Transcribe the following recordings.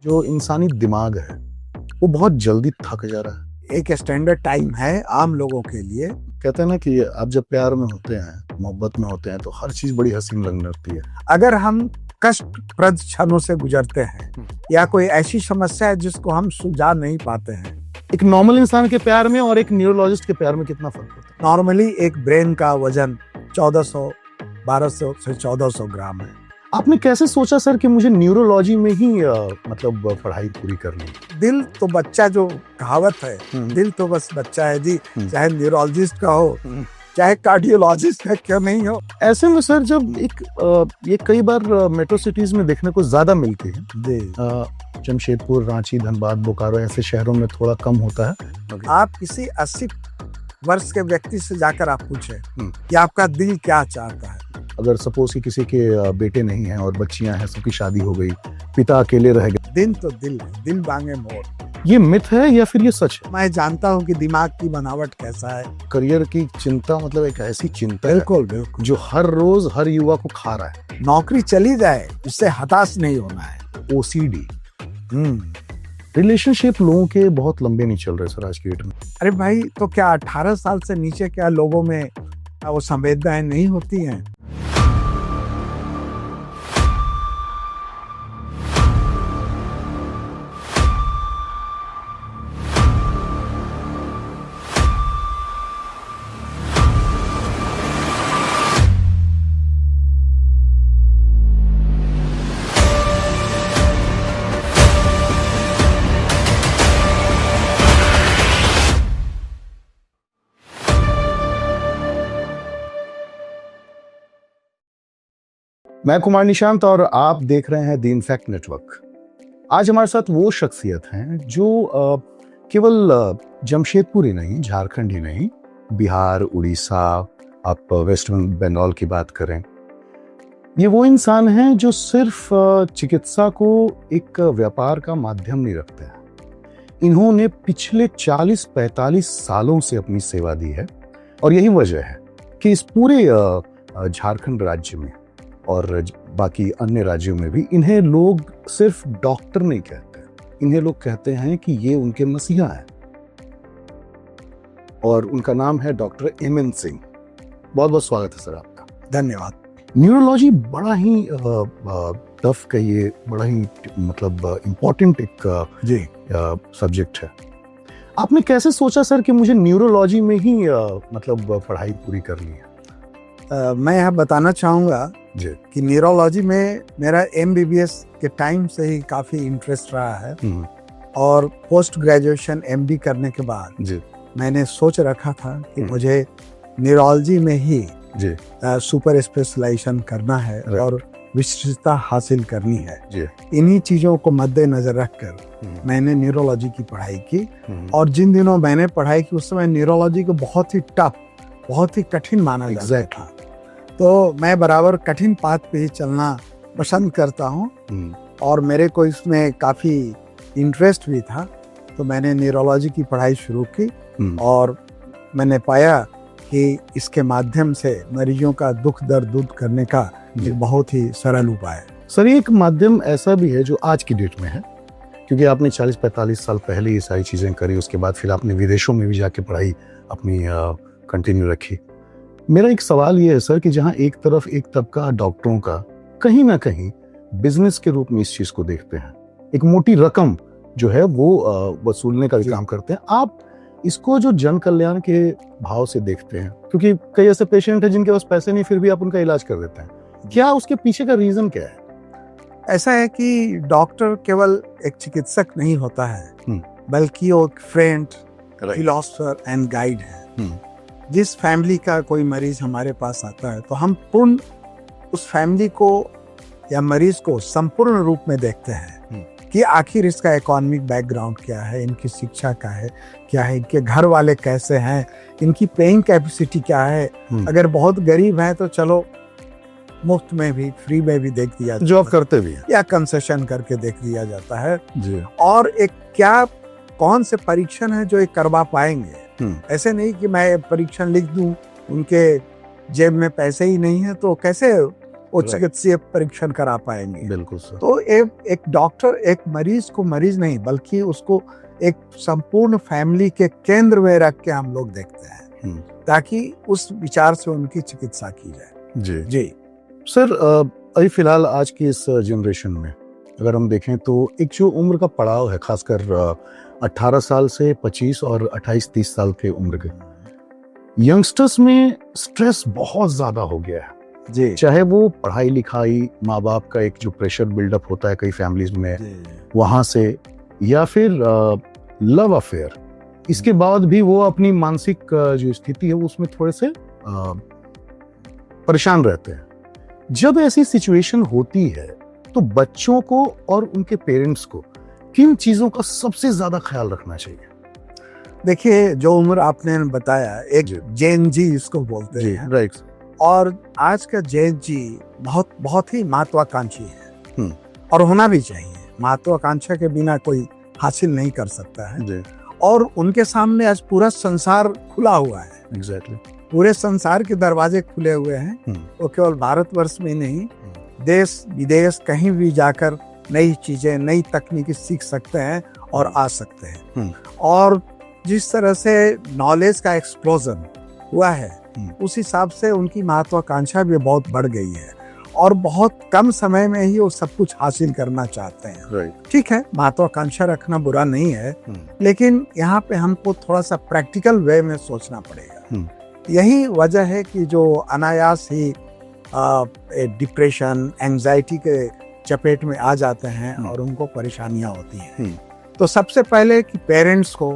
जो इंसानी दिमाग है वो बहुत जल्दी थक जा रहा है। एक स्टैंडर्ड टाइम है आम लोगों के लिए। कहते हैं ना कि आप जब प्यार में होते हैं, मोहब्बत में होते हैं तो हर चीज बड़ी हसीन लगने लगती है। अगर हम कष्टप्रद क्षणों से गुजरते हैं या कोई ऐसी समस्या है जिसको हम सुलझा नहीं पाते हैं, एक नॉर्मल इंसान के प्यार में और एक न्यूरोलॉजिस्ट के प्यार में कितना फर्क होता है? नॉर्मली एक ब्रेन का वजन 1200 से 1400 ग्राम है। आपने कैसे सोचा सर कि मुझे न्यूरोलॉजी में ही मतलब पढ़ाई पूरी करनी है? दिल तो बच्चा, जो कहावत है, दिल तो बस बच्चा है जी, चाहे न्यूरोलॉजिस्ट का हो चाहे कार्डियोलॉजिस्ट का क्यों नहीं हो। ऐसे में सर जब ये कई बार मेट्रो सिटीज में देखने को ज्यादा मिलती है जी। जमशेदपुर, रांची, धनबाद, बोकारो ऐसे शहरों में थोड़ा कम होता है। आप किसी 80 वर्ष के व्यक्ति से जाकर आप पूछे कि आपका दिल क्या चाहता है। अगर सपोज कि किसी के बेटे नहीं हैं और बच्चियां हैं, सबकी शादी हो गई, पिता अकेले रह गए, दिल तो दिल है, दिल मांगे मोर। ये मिथ है या फिर ये सच है? मैं जानता हूँ कि दिमाग की बनावट कैसा है। करियर की चिंता मतलब एक ऐसी चिंता है बिल्कुल बिल्कुल, जो हर रोज हर युवा को खा रहा है। नौकरी चली जाए इससे हताश नहीं होना है। ओसीडी, रिलेशनशिप लोगों के बहुत लंबे नहीं चल रहे सर आज की डेट में। अरे भाई, तो क्या 18 साल से नीचे क्या लोगों में वो संवेदनाएं नहीं होती हैं? मैं कुमार निशांत और आप देख रहे हैं द इनफैक्ट नेटवर्क। आज हमारे साथ वो शख्सियत हैं जो केवल जमशेदपुर ही नहीं, झारखंड ही नहीं, बिहार, उड़ीसा, आप वेस्ट बंगाल की बात करें, ये वो इंसान हैं जो सिर्फ चिकित्सा को एक व्यापार का माध्यम नहीं रखते हैं। इन्होंने पिछले 40-45 सालों से अपनी सेवा दी है और यही वजह है कि इस पूरे झारखंड राज्य में और बाकी अन्य राज्यों में भी इन्हें लोग सिर्फ डॉक्टर नहीं कहते, इन्हें लोग कहते हैं कि ये उनके मसीहा हैं और उनका नाम है डॉक्टर एमएन सिंह। बहुत बहुत स्वागत है सर आपका। धन्यवाद। न्यूरोलॉजी बड़ा ही टफ कहिए, बड़ा ही मतलब इम्पोर्टेंट एक जी सब्जेक्ट है। आपने कैसे सोचा सर कि मुझे न्यूरोलॉजी में ही मतलब पढ़ाई पूरी करनी है? मैं यह बताना चाहूँगा जी कि न्यूरोलॉजी में मेरा MBBS के टाइम से ही काफ़ी इंटरेस्ट रहा है और पोस्ट ग्रेजुएशन MD करने के बाद जी मैंने सोच रखा था कि मुझे न्यूरोलॉजी में ही जी सुपर स्पेशलाइजेशन करना है और विशिष्टता हासिल करनी है। जी इन्हीं चीज़ों को मद्देनजर रखकर मैंने न्यूरोलॉजी की पढ़ाई की और जिन दिनों मैंने पढ़ाई की उस समय न्यूरोलॉजी को बहुत ही टफ, बहुत ही कठिन माना जाता था। तो मैं बराबर कठिन पाथ पे ही चलना पसंद करता हूँ और मेरे को इसमें काफ़ी इंटरेस्ट भी था। तो मैंने न्यूरोलॉजी की पढ़ाई शुरू की और मैंने पाया कि इसके माध्यम से मरीजों का दुख दर्द दूर करने का एक बहुत ही सरल उपाय है। सर ये एक माध्यम ऐसा भी है जो आज की डेट में है, क्योंकि आपने 40-45 साल पहले ये सारी चीज़ें करी, उसके बाद फिर आपने विदेशों में भी जाके पढ़ाई अपनी कंटिन्यू रखी। मेरा एक सवाल ये है सर कि जहाँ एक तरफ एक तबका डॉक्टरों का कहीं ना कहीं बिजनेस के रूप में इस चीज़ को देखते हैं, एक मोटी रकम जो है वो वसूलने का भी काम करते हैं, आप इसको जो जन कल्याण के भाव से देखते हैं, क्योंकि कई ऐसे पेशेंट हैं जिनके पास पैसे नहीं फिर भी आप उनका इलाज कर देते हैं, क्या उसके पीछे का रीजन क्या है? ऐसा है कि डॉक्टर केवल एक चिकित्सक नहीं होता है, बल्कि वो एक फ्रेंड, फिलोसोफर एंड गाइड है। जिस फैमिली का कोई मरीज हमारे पास आता है तो हम पूर्ण उस फैमिली को या मरीज को संपूर्ण रूप में देखते हैं कि आखिर इसका इकोनॉमिक बैकग्राउंड क्या है, इनकी शिक्षा क्या है, इनके घर वाले कैसे हैं, इनकी पेइंग कैपेसिटी क्या है। अगर बहुत गरीब है तो चलो मुफ्त में भी, फ्री में भी देख दिया, जॉब करते भी हैं या कंसेशन करके देख दिया जाता है जी। और एक क्या कौन से परीक्षण है जो ये करवा पाएंगे। ऐसे नहीं कि मैं परीक्षण लिख दूं, उनके जेब में पैसे ही नहीं है तो कैसे वो चिकित्सीय परीक्षण करा पाएंगे। बिल्कुल सर। तो एक डॉक्टर एक मरीज को मरीज नहीं बल्कि उसको एक संपूर्ण फैमिली के केंद्र में रख के हम लोग देखते हैं, ताकि उस विचार से उनकी चिकित्सा की जाए। जी जी सर, अभी फिलहाल आज की इस जनरेशन में अगर हम देखें तो एक जो उम्र का पड़ाव है, खासकर 18 साल से 25 और 28-30 साल के उम्र के यंगस्टर्स में स्ट्रेस बहुत ज्यादा हो गया है जी। चाहे वो पढ़ाई लिखाई, माँ बाप का एक जो प्रेशर बिल्डअप होता है कई फैमिलीज में वहां से, या फिर लव अफेयर, इसके बाद भी वो अपनी मानसिक जो स्थिति है उसमें थोड़े से परेशान रहते हैं। जब ऐसी सिचुएशन होती है तो बच्चों को और उनके पेरेंट्स को किन चीजों का सबसे ज्यादा ख्याल रखना चाहिए? देखिए, जो उम्र आपने बताया, एक जेन जी इसको बोलते हैं, राइट, और आज का जेन जी बहुत बहुत ही महत्वाकांक्षी है और होना भी चाहिए। महत्वाकांक्षा के बिना कोई हासिल नहीं कर सकता है जी। और उनके सामने आज पूरा संसार खुला हुआ है। एग्जैक्टली। पूरे संसार के दरवाजे खुले हुए हैं। वो केवल भारतवर्ष में नहीं, देश विदेश कहीं भी जाकर नई चीजें, नई तकनीकी सीख सकते हैं और आ सकते हैं। और जिस तरह से नॉलेज का एक्सप्लोजन हुआ है, उस हिसाब से उनकी महत्वाकांक्षा भी बहुत बढ़ गई है और बहुत कम समय में ही वो सब कुछ हासिल करना चाहते हैं। ठीक है, महत्वाकांक्षा रखना बुरा नहीं है, लेकिन यहाँ पे हमको थोड़ा सा प्रैक्टिकल वे में सोचना पड़ेगा। यही वजह है कि जो अनायास ही डिप्रेशन, एंजाइटी के चपेट में आ जाते हैं और उनको परेशानियां होती हैं। तो सबसे पहले कि पेरेंट्स को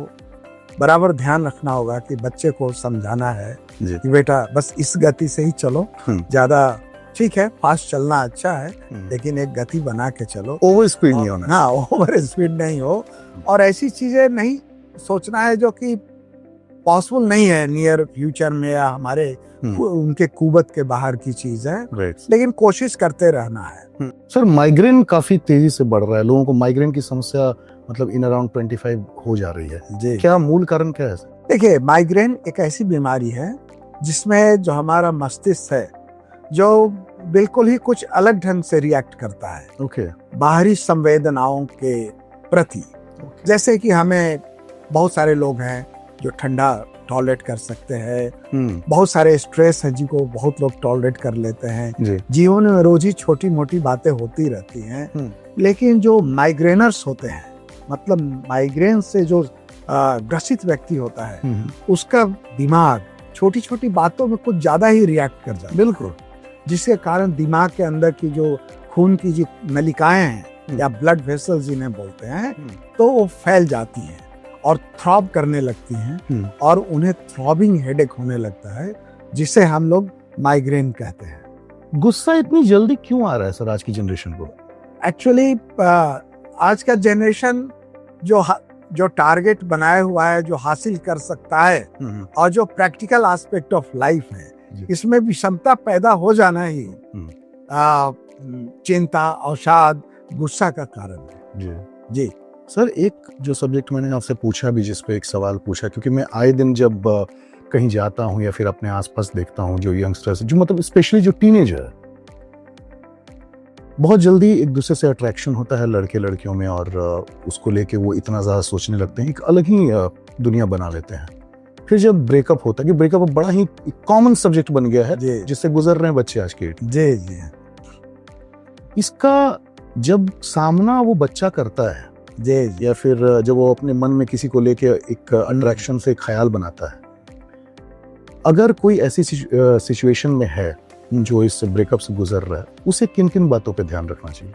बराबर ध्यान रखना होगा कि बच्चे को समझाना है कि बेटा बस इस गति से ही चलो, ज्यादा ठीक है फास्ट चलना अच्छा है, लेकिन एक गति बना के चलो, ओवर स्पीड नहीं होना। हाँ, ओवर स्पीड नहीं हो, और ऐसी चीजें नहीं सोचना है जो कि पॉसिबल नहीं है नियर फ्यूचर में या हमारे उनके कुवत के बाहर की चीज है, लेकिन कोशिश करते रहना है। सर, माइग्रेन काफी तेजी से बढ़ रहा है, लोगों को माइग्रेन की समस्या मतलब इन अराउंड 25 हो जा रही है जी। क्या मूल कारण क्या है? देखिए, माइग्रेन एक ऐसी बीमारी है जिसमें जो हमारा मस्तिष्क है, जो बिल्कुल ही कुछ अलग ढंग से रिएक्ट करता है बाहरी संवेदनाओं के प्रति। जैसे कि हमें बहुत सारे लोग हैं जो ठंडा टॉलरेट कर सकते हैं, बहुत सारे स्ट्रेस है जिनको बहुत लोग टॉलरेट कर लेते हैं। जीवन में रोज ही छोटी मोटी बातें होती रहती हैं, लेकिन जो माइग्रेनर्स होते हैं, मतलब माइग्रेन से जो ग्रसित व्यक्ति होता है, उसका दिमाग छोटी छोटी बातों में कुछ ज्यादा ही रिएक्ट कर जाता है। बिल्कुल, जिसके कारण दिमाग के अंदर की जो खून की जो नलिकाएं हैं या ब्लड वेसल्स जिन्हें बोलते हैं, तो वो फैल जाती हैं और थ्रॉब करने लगती हैं और उन्हें थ्रॉबिंग हेडेक होने लगता है, जिसे हम लोग माइग्रेन कहते हैं। गुस्सा इतनी जल्दी क्यों आ रहा है सर आज की जनरेशन को? एक्चुअली आज का जनरेशन जो टारगेट बनाया हुआ है, जो हासिल कर सकता है, और जो प्रैक्टिकल एस्पेक्ट ऑफ लाइफ है, इसमें विषमता पैदा हो जाना ही चिंता, अवसाद, गुस्सा का कारण है। जी सर, एक जो सब्जेक्ट मैंने आपसे पूछा भी, जिस पे एक सवाल पूछा, क्योंकि मैं आए दिन जब कहीं जाता हूँ या फिर अपने आसपास देखता हूँ जो यंगस्टर्स, जो मतलब स्पेशली जो टीनेजर, बहुत जल्दी एक दूसरे से अट्रैक्शन होता है लड़के लड़कियों में, और उसको लेके वो इतना ज्यादा सोचने लगते हैं, एक अलग ही दुनिया बना लेते हैं। फिर जब ब्रेकअप होता है, कि ब्रेकअप बड़ा ही कॉमन सब्जेक्ट बन गया है जिससे गुजर रहे हैं बच्चे आज के। जी, इसका जब सामना वो बच्चा करता है या फिर जब वो अपने मन में किसी को लेके एक अट्रैक्शन से ख्याल बनाता है, अगर कोई ऐसी सिचुएशन में है जो इस ब्रेकअप से गुजर रहा है, उसे किन किन बातों पे ध्यान रखना चाहिए?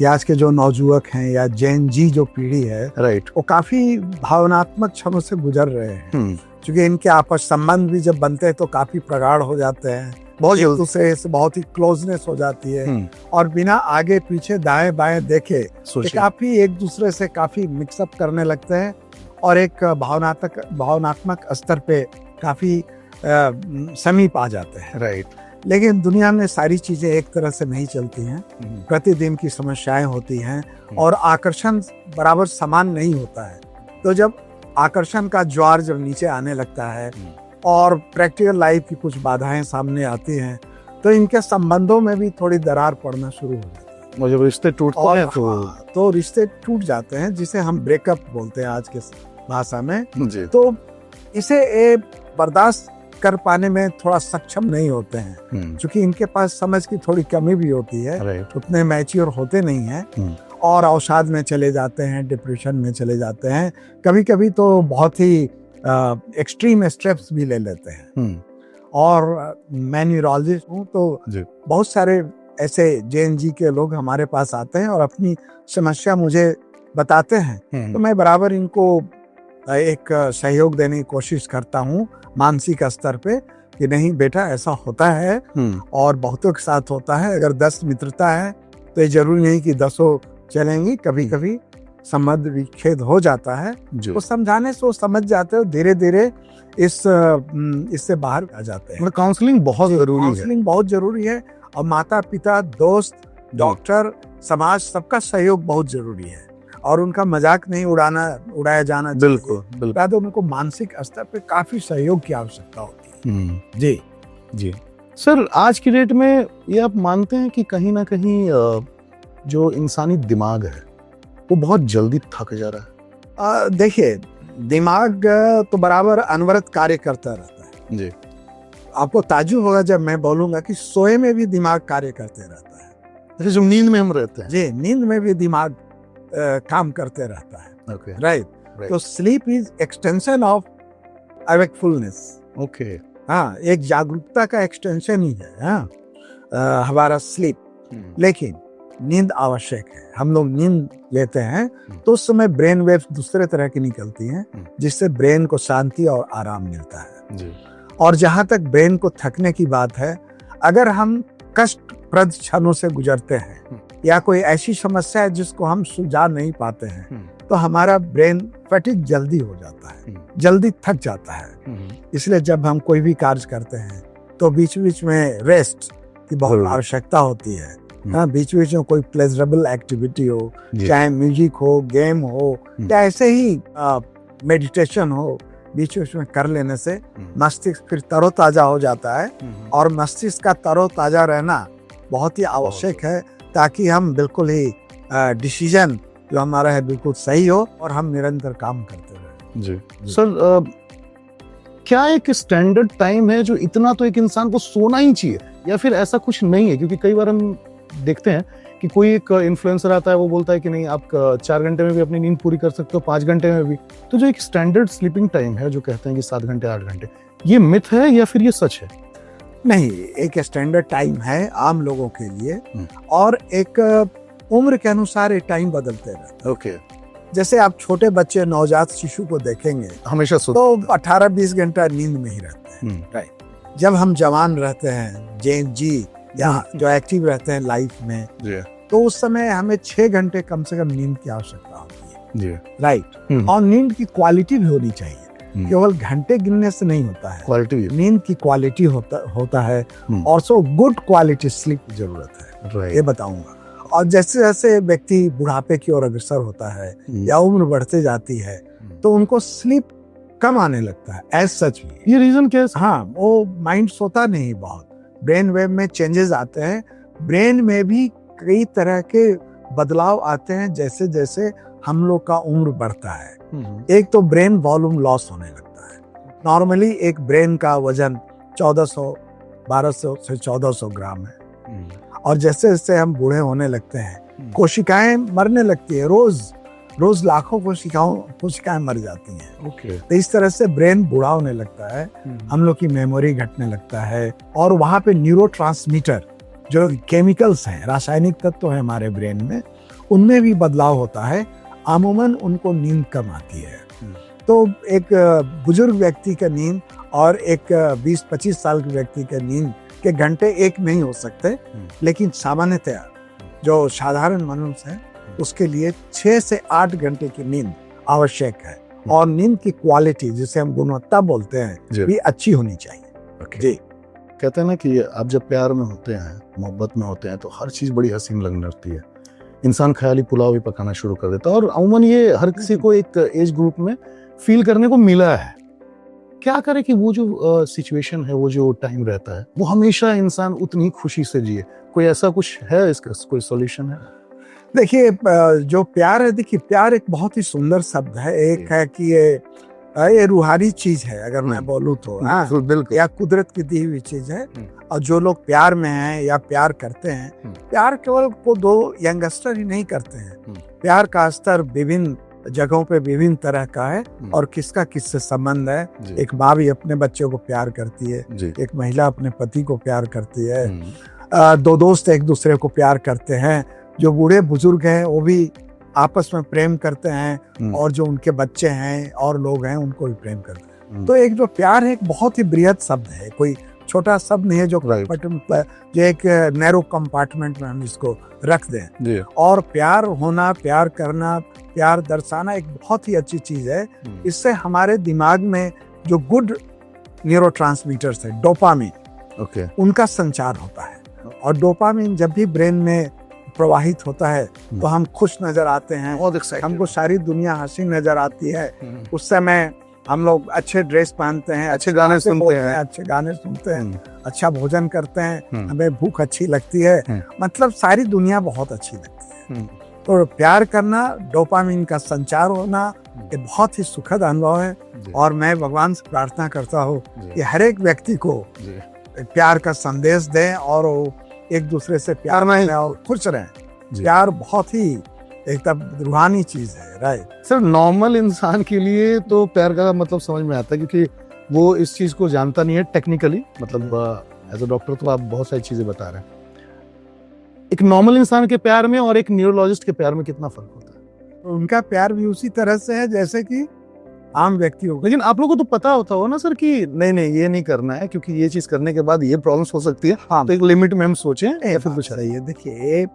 या आज के जो नौजुवक हैं या जेन जी जो पीढ़ी है, वो काफी भावनात्मक क्षणों से गुजर रहे हैं, क्योंकि इनके आपस संबंध भी जब बनते हैं तो काफी प्रगाढ़ हो जाते हैं, बहुत एक दूसरे से बहुत ही क्लोजनेस हो जाती है, और बिना आगे पीछे दाएं बाएं देखे काफी एक दूसरे से काफी मिक्सअप करने लगते हैं, और एक भावनात्मक स्तर पे काफी समीप आ जाते हैं। लेकिन दुनिया में सारी चीजें एक तरह से नहीं चलती हैं, प्रतिदिन की समस्याएं होती हैं, और आकर्षण बराबर समान नहीं होता है। तो जब आकर्षण का ज्वार जब नीचे आने लगता है और प्रैक्टिकल लाइफ की कुछ बाधाएं सामने आती हैं, तो इनके संबंधों में भी थोड़ी दरार पड़ना शुरू हो जाती है। और जब रिश्ते टूटते हैं तो रिश्ते टूट जाते हैं, जिसे हम ब्रेकअप बोलते हैं आज के भाषा में। जी। तो इसे बर्दाश्त कर पाने में थोड़ा सक्षम नहीं होते हैं, क्योंकि इनके पास समझ की थोड़ी कमी भी होती है, उतने मैच्योर होते नहीं हैं और अवसाद में चले जाते हैं, डिप्रेशन में चले जाते हैं, कभी कभी तो बहुत ही एक्सट्रीम स्टेप्स भी ले लेते हैं। और मैं न्यूरोलॉजिस्ट हूँ, तो बहुत सारे ऐसे JNG के लोग हमारे पास आते हैं और अपनी समस्या मुझे बताते हैं, तो मैं बराबर इनको एक सहयोग देने की कोशिश करता हूँ मानसिक स्तर पे, कि नहीं बेटा ऐसा होता है और बहुतों के साथ होता है। अगर 10 मित्रता है तो ये जरूरी नहीं कि 10 चलेंगी, कभी कभी संबंध विच्छेद हो जाता है। वो समझाने से वो समझ जाते हो, धीरे धीरे इससे बाहर आ जाते हैं। काउंसलिंग बहुत जरूरी है। काउंसलिंग बहुत जरूरी है, और माता पिता, दोस्त, डॉक्टर, समाज, सबका सहयोग बहुत जरूरी है, और उनका मजाक नहीं उड़ाया जाना चाहिए। बिल्कुल। तो उनको मानसिक स्तर पे काफी सहयोग की आवश्यकता होती है। जी। सर, आज की डेट में ये आप मानते हैं कि कहीं ना कहीं जो इंसानी दिमाग है वो बहुत जल्दी थक जा रहा है? देखिए, दिमाग तो बराबर अनवरत कार्य करता रहता है। जी। आपको ताज्जुब होगा जब मैं बोलूंगा कि सोए में भी दिमाग कार्य करते रहता है। जैसे जो नींद में हम रहते हैं। जी, नींद में भी दिमाग काम करते रहता है। राइट। तो स्लीप इज एक्सटेंशन ऑफ अवेकफुलनेस। हाँ, एक जागरूकता का एक्सटेंशन ही है। हाँ, हमारा स्लीप। लेकिन नींद आवश्यक है। हम लोग नींद लेते हैं तो उस समय ब्रेन वेव्स दूसरे तरह की निकलती हैं, जिससे ब्रेन को शांति और आराम मिलता है। जी। और जहां तक ब्रेन को थकने की बात है, अगर हम कष्टप्रद क्षणों से गुजरते हैं या कोई ऐसी समस्या है जिसको हम सुलझा नहीं पाते हैं, तो हमारा ब्रेन फटीग जल्दी हो जाता है, जल्दी थक जाता है। इसलिए जब हम कोई भी कार्य करते हैं तो बीच बीच में रेस्ट की बहुत आवश्यकता होती है। हाँ, बीच बीच में कोई प्लेजरेबल एक्टिविटी हो, चाहे म्यूजिक हो, गेम हो, या ऐसे ही मेडिटेशन हो, बीच बीच में कर लेने से मस्तिष्क फिर तरोताजा हो जाता है। और मस्तिष्क का तरोताजा रहना बहुत ही आवश्यक है, ताकि हम बिल्कुल ही डिसीजन जो हमारा है बिल्कुल सही हो और हम निरंतर काम करते रहें। जी। सर, क्या एक स्टैंडर्ड टाइम है जो इतना तो एक इंसान को सोना ही चाहिए, या फिर ऐसा कुछ नहीं है? क्योंकि कई बार हम देखते हैं कि कोई एक इन्फ्लुएंसर आता है, वो बोलता है कि नहीं, आप 4 घंटे में भी अपनी नींद पूरी कर सकते हो, 5 घंटे में भी। तो जो एक स्टैंडर्ड स्लीपिंग टाइम है, जो कहते हैं कि 7 घंटे 8 घंटे, ये मिथ है या फिर ये सच है? नहीं, एक स्टैंडर्ड टाइम है आम लोगों के लिए, और एक उम्र के अनुसार ये टाइम बदलते रहते हैं। जैसे आप छोटे बच्चे, नवजात शिशु को देखेंगे, हमेशा तो 18-20 घंटा नींद में ही रहते हैं। राइट। जब हम जवान रहते हैं, JNG या जो एक्टिव रहते हैं लाइफ में, तो उस समय हमें 6 घंटे कम से कम नींद की आवश्यकता होती है। राइट। और नींद की क्वालिटी भी होनी चाहिए, केवल घंटे गिनने से नहीं होता है, क्वालिटी, नींद की क्वालिटी होता है। और सो गुड क्वालिटी स्लीप की जरूरत है, ये बताऊंगा। और जैसे जैसे व्यक्ति बुढ़ापे की ओर अग्रसर होता है या उम्र बढ़ते जाती है, तो उनको स्लीप कम आने लगता है। एज सच भी ये रीजन क्या है? हाँ, वो माइंड सोता नहीं, बहुत ब्रेन वेव में चेंजेस आते हैं। ब्रेन में भी कई तरह के बदलाव आते हैं जैसे जैसे हम लोग का उम्र बढ़ता है। एक तो ब्रेन वॉल्यूम लॉस होने लगता है। नॉर्मली एक ब्रेन का वजन 1200 से 1400 ग्राम है, और जैसे जैसे हम बूढ़े होने लगते हैं, कोशिकाएं मरने लगती है। रोज लाखों कोशिकाएं मर जाती हैं। तो इस तरह से ब्रेन बूढ़ा होने लगता है, हम लोग की मेमोरी घटने लगता है, और वहाँ पे न्यूरोट्रांसमीटर जो केमिकल्स हैं, रासायनिक तत्व हैं हमारे ब्रेन में, उनमें भी बदलाव होता है। अमूमन उनको नींद कम आती है। तो एक बुजुर्ग व्यक्ति का नींद और एक 20-25 साल के व्यक्ति के नींद के घंटे एक नहीं हो सकते, लेकिन सामान्यतया जो साधारण मनुष्य है उसके लिए 6 से 8 घंटे की नींद आवश्यक है। और नींद की क्वालिटी, जिसे हम गुणवत्ता बोलते हैं, भी अच्छी होनी चाहिए। जी। कहते हैं ना कि आप जब प्यार में होते हैं, मोहब्बत में होते हैं, तो हर चीज बड़ी हसीन लगने लगती है। इंसान ख्याली पुलाव भी पकाना शुरू कर देता है, और अमूमन ये हर किसी को एक एज ग्रुप में फील करने को मिला है। क्या करे कि वो जो सिचुएशन है, वो जो टाइम रहता है, वो हमेशा इंसान उतनी खुशी से जिए? कोई ऐसा कुछ है, इसका कोई सॉल्यूशन है? देखिए जो प्यार है, देखिए प्यार एक बहुत ही सुंदर शब्द है। एक है कि ये रूहानी चीज है, अगर मैं बोलूँ तो। हाँ, बिल्कुल। या कुदरत की दी हुई चीज है। और जो लोग प्यार में हैं या प्यार करते हैं, प्यार केवल को दो यंगस्टर ही नहीं करते हैं। प्यार का स्तर विभिन्न जगहों पे विभिन्न तरह का है, और किसका किससे संबंध है। एक माँ भी अपने बच्चों को प्यार करती है, एक महिला अपने पति को प्यार करती है, दो दोस्त एक दूसरे को प्यार करते हैं, जो बूढ़े बुजुर्ग हैं वो भी आपस में प्रेम करते हैं, और जो उनके बच्चे हैं और लोग हैं उनको भी प्रेम करते हैं। तो एक जो प्यार है, एक बहुत ही बृहद शब्द है, कोई छोटा शब्द नहीं है जो एक नैरो कंपार्टमेंट में हम इसको रख दें। और प्यार होना, प्यार करना, प्यार दर्शाना एक बहुत ही अच्छी चीज है। इससे हमारे दिमाग में जो गुड न्यूरोट्रांसमीटर्स है, डोपामिन, उनका संचार होता है। और डोपामिन जब भी ब्रेन में प्रवाहित होता है तो हम खुश नजर आते हैं, हमको सारी दुनिया हंसी नजर आती है। उस समय हम लोग अच्छे ड्रेस पहनते हैं, अच्छे गाने सुनते हैं, अच्छा भोजन करते हैं, हमें भूख अच्छी लगती है, मतलब सारी दुनिया बहुत अच्छी लगती है। तो प्यार करना, डोपामिन का संचार होना, ये बहुत ही सुखद अनुभव है। और मैं भगवान से प्रार्थना करता हूँ कि हर एक व्यक्ति को प्यार का संदेश दें, और एक दूसरे से प्यार में और खुश रहें। प्यार बहुत ही एकदम रूहानी चीज है। राइट सर, नॉर्मल इंसान के लिए तो प्यार का मतलब समझ में आता है, क्योंकि वो इस चीज को जानता नहीं है टेक्निकली। मतलब एज अ डॉक्टर तो आप बहुत सारी चीजें बता रहे हैं। एक नॉर्मल इंसान के प्यार में और एक न्यूरोलॉजिस्ट के प्यार में कितना फर्क होता है? उनका प्यार भी उसी तरह से है जैसे कि आम व्यक्ति हो। लेकिन आप लोगों को तो पता होता हो ना सर कि नहीं ये नहीं करना है, क्योंकि ये चीज करने के बाद ये प्रॉब्लम्स हो सकती है। तो एक लिमिट में हम सोचें या फिर कुछ है। देखिए,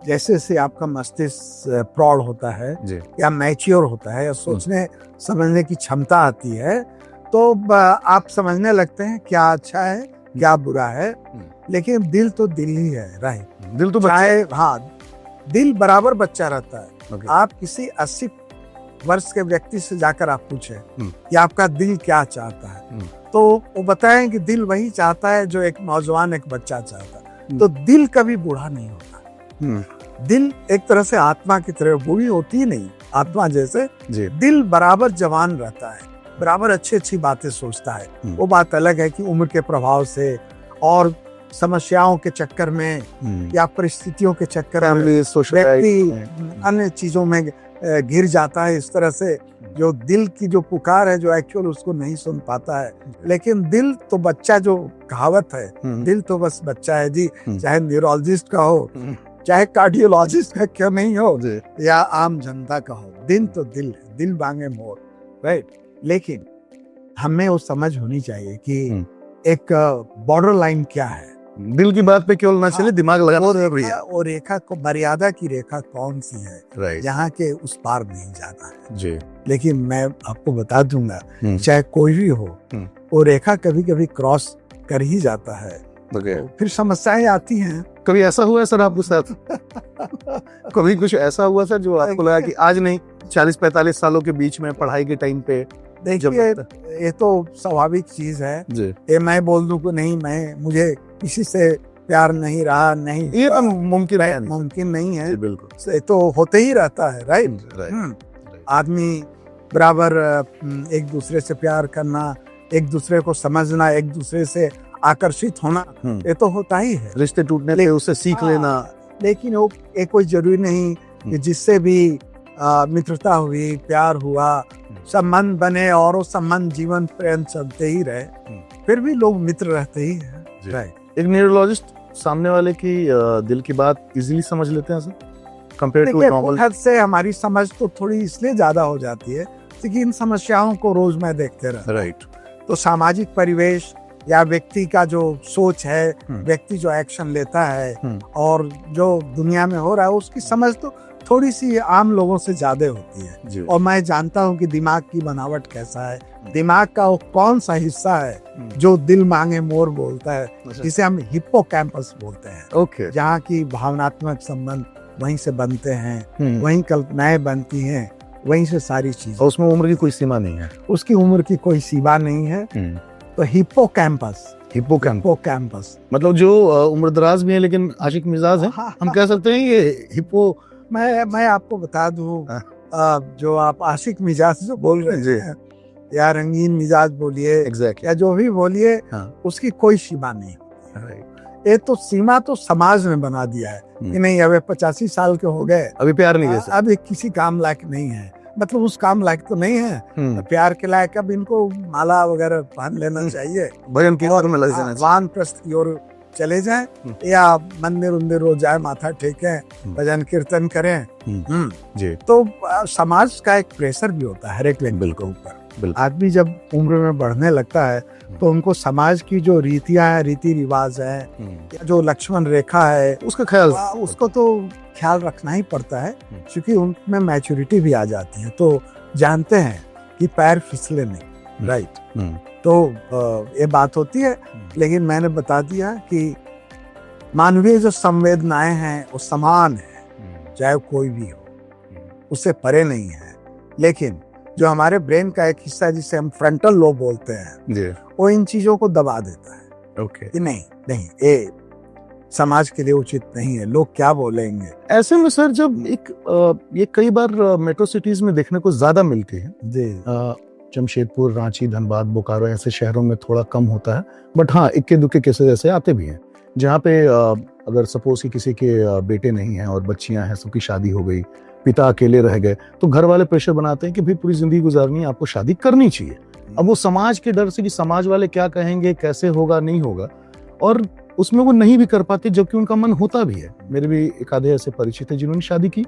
जैसे जैसे आपका मस्तिष्क प्रौढ़ होता है या मैच्योर होता है या सोचने समझने की क्षमता आती है, तो आप समझने लगते हैं क्या अच्छा है क्या बुरा है। लेकिन दिल तो दिल ही है। राइट, दिल तो चाहे, हाँ, दिल बराबर बच्चा रहता है। आप किसी 80 वर्ष के व्यक्ति से जाकर आप पूछें कि आपका दिल क्या चाहता है, तो वो बताएं कि दिल वही चाहता है जो एक नौजवान, एक बच्चा चाहता है। तो दिल कभी बूढ़ा नहीं होता। दिल एक तरह से आत्मा की तरह, बूढ़ी होती ही नहीं आत्मा जैसे। दिल बराबर जवान रहता है, बराबर अच्छी अच्छी बातें सोचता है। वो बात अलग है कि उम्र के प्रभाव से और समस्याओं के चक्कर में या परिस्थितियों के चक्कर में व्यक्ति अन्य चीजों में घिर जाता है। इस तरह से जो दिल की जो पुकार है, जो एक्चुअल उसको नहीं सुन पाता है। लेकिन दिल तो बच्चा, जो कहावत है, दिल तो बस बच्चा है जी। चाहे न्यूरोलॉजिस्ट का हो, चाहे कार्डियोलॉजिस्ट का क्यों नहीं हो, या आम जनता का हो, दिल तो दिल है, दिल मांगे मोर। राइट, लेकिन हमें वो समझ होनी चाहिए कि एक बॉर्डर लाइन क्या है। दिल की बात पे केवल ना चले, दिमाग लगाना जरूरी है। और रेखा को, मर्यादा की रेखा कौन सी है, राइट, यहाँ के उस पार नहीं जाना है जी। लेकिन मैं आपको बता दूंगा, चाहे कोई भी हो, वो रेखा कभी कभी क्रॉस कर ही जाता है। तो फिर समस्याएं आती हैं। कभी ऐसा हुआ है सर आपके साथ? कभी कुछ ऐसा हुआ सर जो आपको लगा कि आज नहीं, 40-45 सालों के बीच में पढ़ाई के टाइम पे? देखिए, ये तो स्वाभाविक चीज है। ये मैं बोल दूं कि नहीं, मुझे किसी से प्यार नहीं रहा, नहीं, ये तो मुमकिन है, मुमकिन नहीं है। बिल्कुल, ये तो होते ही रहता है। राइट, आदमी बराबर एक दूसरे से प्यार करना, एक दूसरे को समझना, एक दूसरे से आकर्षित होना, ये तो होता ही है। रिश्ते टूटने पे उससे सीख लेना। लेकिन वो कोई जरूरी नहीं कि जिससे भी मित्रता हुई, प्यार हुआ, संबंध बने और वो संबंध जीवन पर्यंत चलते ही रहे, फिर भी लोग मित्र रहते ही हैं। राइट, एक न्यूरोलॉजिस्ट सामने वाले की दिल की बात इजीली समझ लेते हैं सर, कंपेयर टू नॉर्मल? हद से हमारी समझ तो थोड़ी इसलिए ज्यादा हो जाती है क्योंकि इन समस्याओं को रोज मैं देखते रहता हूं। राइट, तो सामाजिक परिवेश या व्यक्ति का जो सोच है, व्यक्ति जो एक्शन लेता है और जो दुनिया में हो रहा है, उसकी समझ तो थोड़ी सी आम लोगों से ज्यादा होती है। और मैं जानता हूँ कि दिमाग की बनावट कैसा है, दिमाग का वो कौन सा हिस्सा है जो दिल मांगे मोर बोलता है, जिसे हम हिप्पोकैम्पस बोलते हैं। जहाँ की भावनात्मक संबंध वहीं से बनते हैं, वहीं कल्पनाएं बनती हैं, वहीं से सारी चीज। और उसमें उम्र की कोई सीमा नहीं है। उसकी उम्र की कोई सीमा नहीं है। तो हिप्पोकैम्पस, हिप्पोकैम्पस मतलब जो उम्रदराज भी है लेकिन आशिक मिजाज है, हम कह सकते हैं ये हिप्पो। मैं आपको बता दूं, जो आप आशिक मिजाज जो बोल रहे हैं या रंगीन मिजाज बोलिए, या जो भी बोलिए, उसकी कोई सीमा नहीं। ये तो सीमा तो समाज ने बना दिया है कि नहीं, अब 85 साल के हो गए, अभी प्यार नहीं है, अब किसी काम लायक नहीं है, मतलब उस काम लायक तो नहीं है, तो प्यार के लायक अब इनको माला वगैरह पहन लेना चाहिए, भजन की ओर में लग जाना, वानप्रस्थ की ओर चले जाएं, या मंदिर उंदिर रोज जाए, माथा टेकें, भजन कीर्तन करें। जी। तो समाज का एक प्रेशर भी होता है हर एक व्यक्ति के ऊपर। आदमी जब उम्र में बढ़ने लगता है तो उनको समाज की जो रीतियां हैं, रीति रिवाज है, या जो लक्ष्मण रेखा है, उसका ख्याल, उसको तो ख्याल रखना ही पड़ता है, क्योंकि उनमें मैच्योरिटी भी आ जाती है, तो जानते हैं कि पैर फिसले नहीं। राइट। तो ये बात होती है। लेकिन मैंने बता दिया कि मानवीय जो संवेदनाएं हैं वो समान है, चाहे कोई भी हो, उससे परे नहीं है। लेकिन जो हमारे ब्रेन का एक हिस्सा है जिसे हम फ्रंटल लोब बोलते हैं, वो इन चीजों को दबा देता है। कि नहीं, ये समाज के लिए उचित नहीं है, लोग क्या बोलेंगे। ऐसे में सर, जब ये कई बार मेट्रो सिटीज में देखने को ज्यादा मिलती है जी, जमशेदपुर, रांची, धनबाद, बोकारो ऐसे शहरों में थोड़ा कम होता है, बट हाँ, इक्के दुक्के केसेस ऐसे आते भी हैं जहाँ पे अगर सपोज कि किसी के बेटे नहीं हैं और बच्चियां हैं, सबकी शादी हो गई, पिता अकेले रह गए, तो घर वाले प्रेशर बनाते हैं कि भाई पूरी जिंदगी गुजारनी है, आपको शादी करनी चाहिए। अब वो समाज के डर से कि समाज वाले क्या कहेंगे, कैसे होगा, नहीं होगा, और उसमें वो नहीं भी कर पाते जबकि उनका मन होता भी है। मेरे भी एक आधे ऐसे परिचित है जिन्होंने शादी की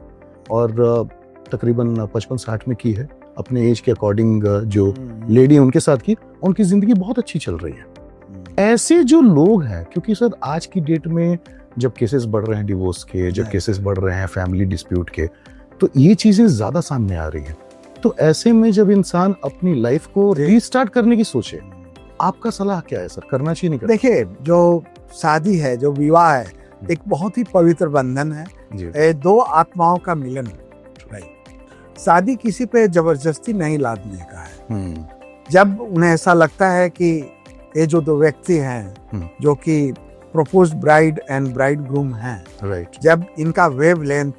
और तकरीबन 55-60 में की है, अपने एज के अकॉर्डिंग जो लेडी उनके साथ की, उनकी जिंदगी बहुत अच्छी चल रही है। ऐसे जो लोग हैं, क्योंकि सर आज की डेट में जब केसेस बढ़ रहे हैं डिवोर्स के, जब केसेस बढ़ रहे हैं फैमिली डिस्प्यूट के, तो ये चीजें ज्यादा सामने आ रही हैं। तो ऐसे में जब इंसान अपनी लाइफ को रीस्टार्ट करने की सोचे, आपका सलाह क्या है सर, करना चाहिए नहीं करना? देखिए, जो शादी है, जो विवाह है, एक बहुत ही पवित्र बंधन है, दो आत्माओं का मिलन है। शादी किसी पे जबरदस्ती नहीं लादने का है। जब उन्हें ऐसा लगता है कि ये जो दो व्यक्ति हैं जो कि proposed bride and bride groom हैं, जब इनका वेव लेंथ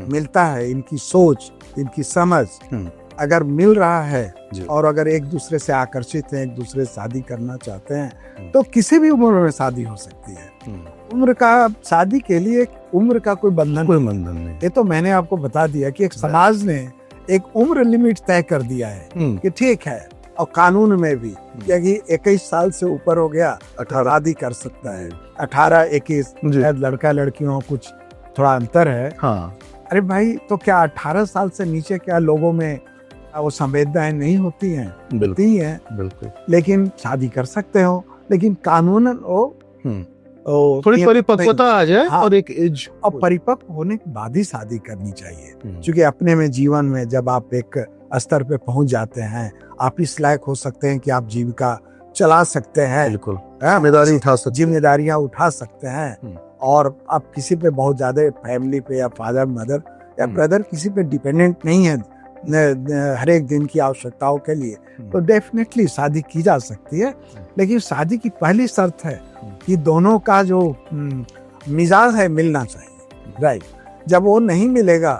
मिलता है, इनकी सोच, इनकी समझ अगर मिल रहा है और अगर एक दूसरे से आकर्षित हैं, एक दूसरे से शादी करना चाहते हैं, तो किसी भी उम्र में शादी हो सकती है। उम्र का, शादी के लिए उम्र का कोई बंधन नहीं। ये तो मैंने आपको बता दिया कि एक समाज ने एक उम्र लिमिट तय कर दिया है कि ठीक है, और कानून में भी कि 21 साल से ऊपर हो गया 18 शादी कर सकता है। 18-21 लड़का लड़कियों कुछ थोड़ा अंतर है। हाँ। अरे भाई, तो क्या 18 साल से नीचे क्या लोगों में वो संवेदनाएं नहीं होती हैं? होती हैं, बिल्कुल। लेकिन शादी कर सकते हो, लेकिन कानूनन थोड़ी परिपक्वता आ जाए। हाँ, और एक एज, और परिपक्व होने के बाद ही शादी करनी चाहिए, क्योंकि अपने में जीवन में जब आप एक स्तर पे पहुंच जाते हैं, आप इस लायक हो सकते हैं कि आप जीविका चला सकते हैं, बिल्कुल, जिम्मेदारी उठा सकते, जिम्मेदारियां उठा सकते हैं, और आप किसी पे बहुत ज्यादा, फैमिली पे या फादर मदर या ब्रदर, किसी पे डिपेंडेंट नहीं है हर एक दिन की आवश्यकताओं के लिए, तो डेफिनेटली शादी की जा सकती है। लेकिन शादी की पहली शर्त है कि दोनों का जो मिजाज है मिलना चाहिए। राइट। जब वो नहीं मिलेगा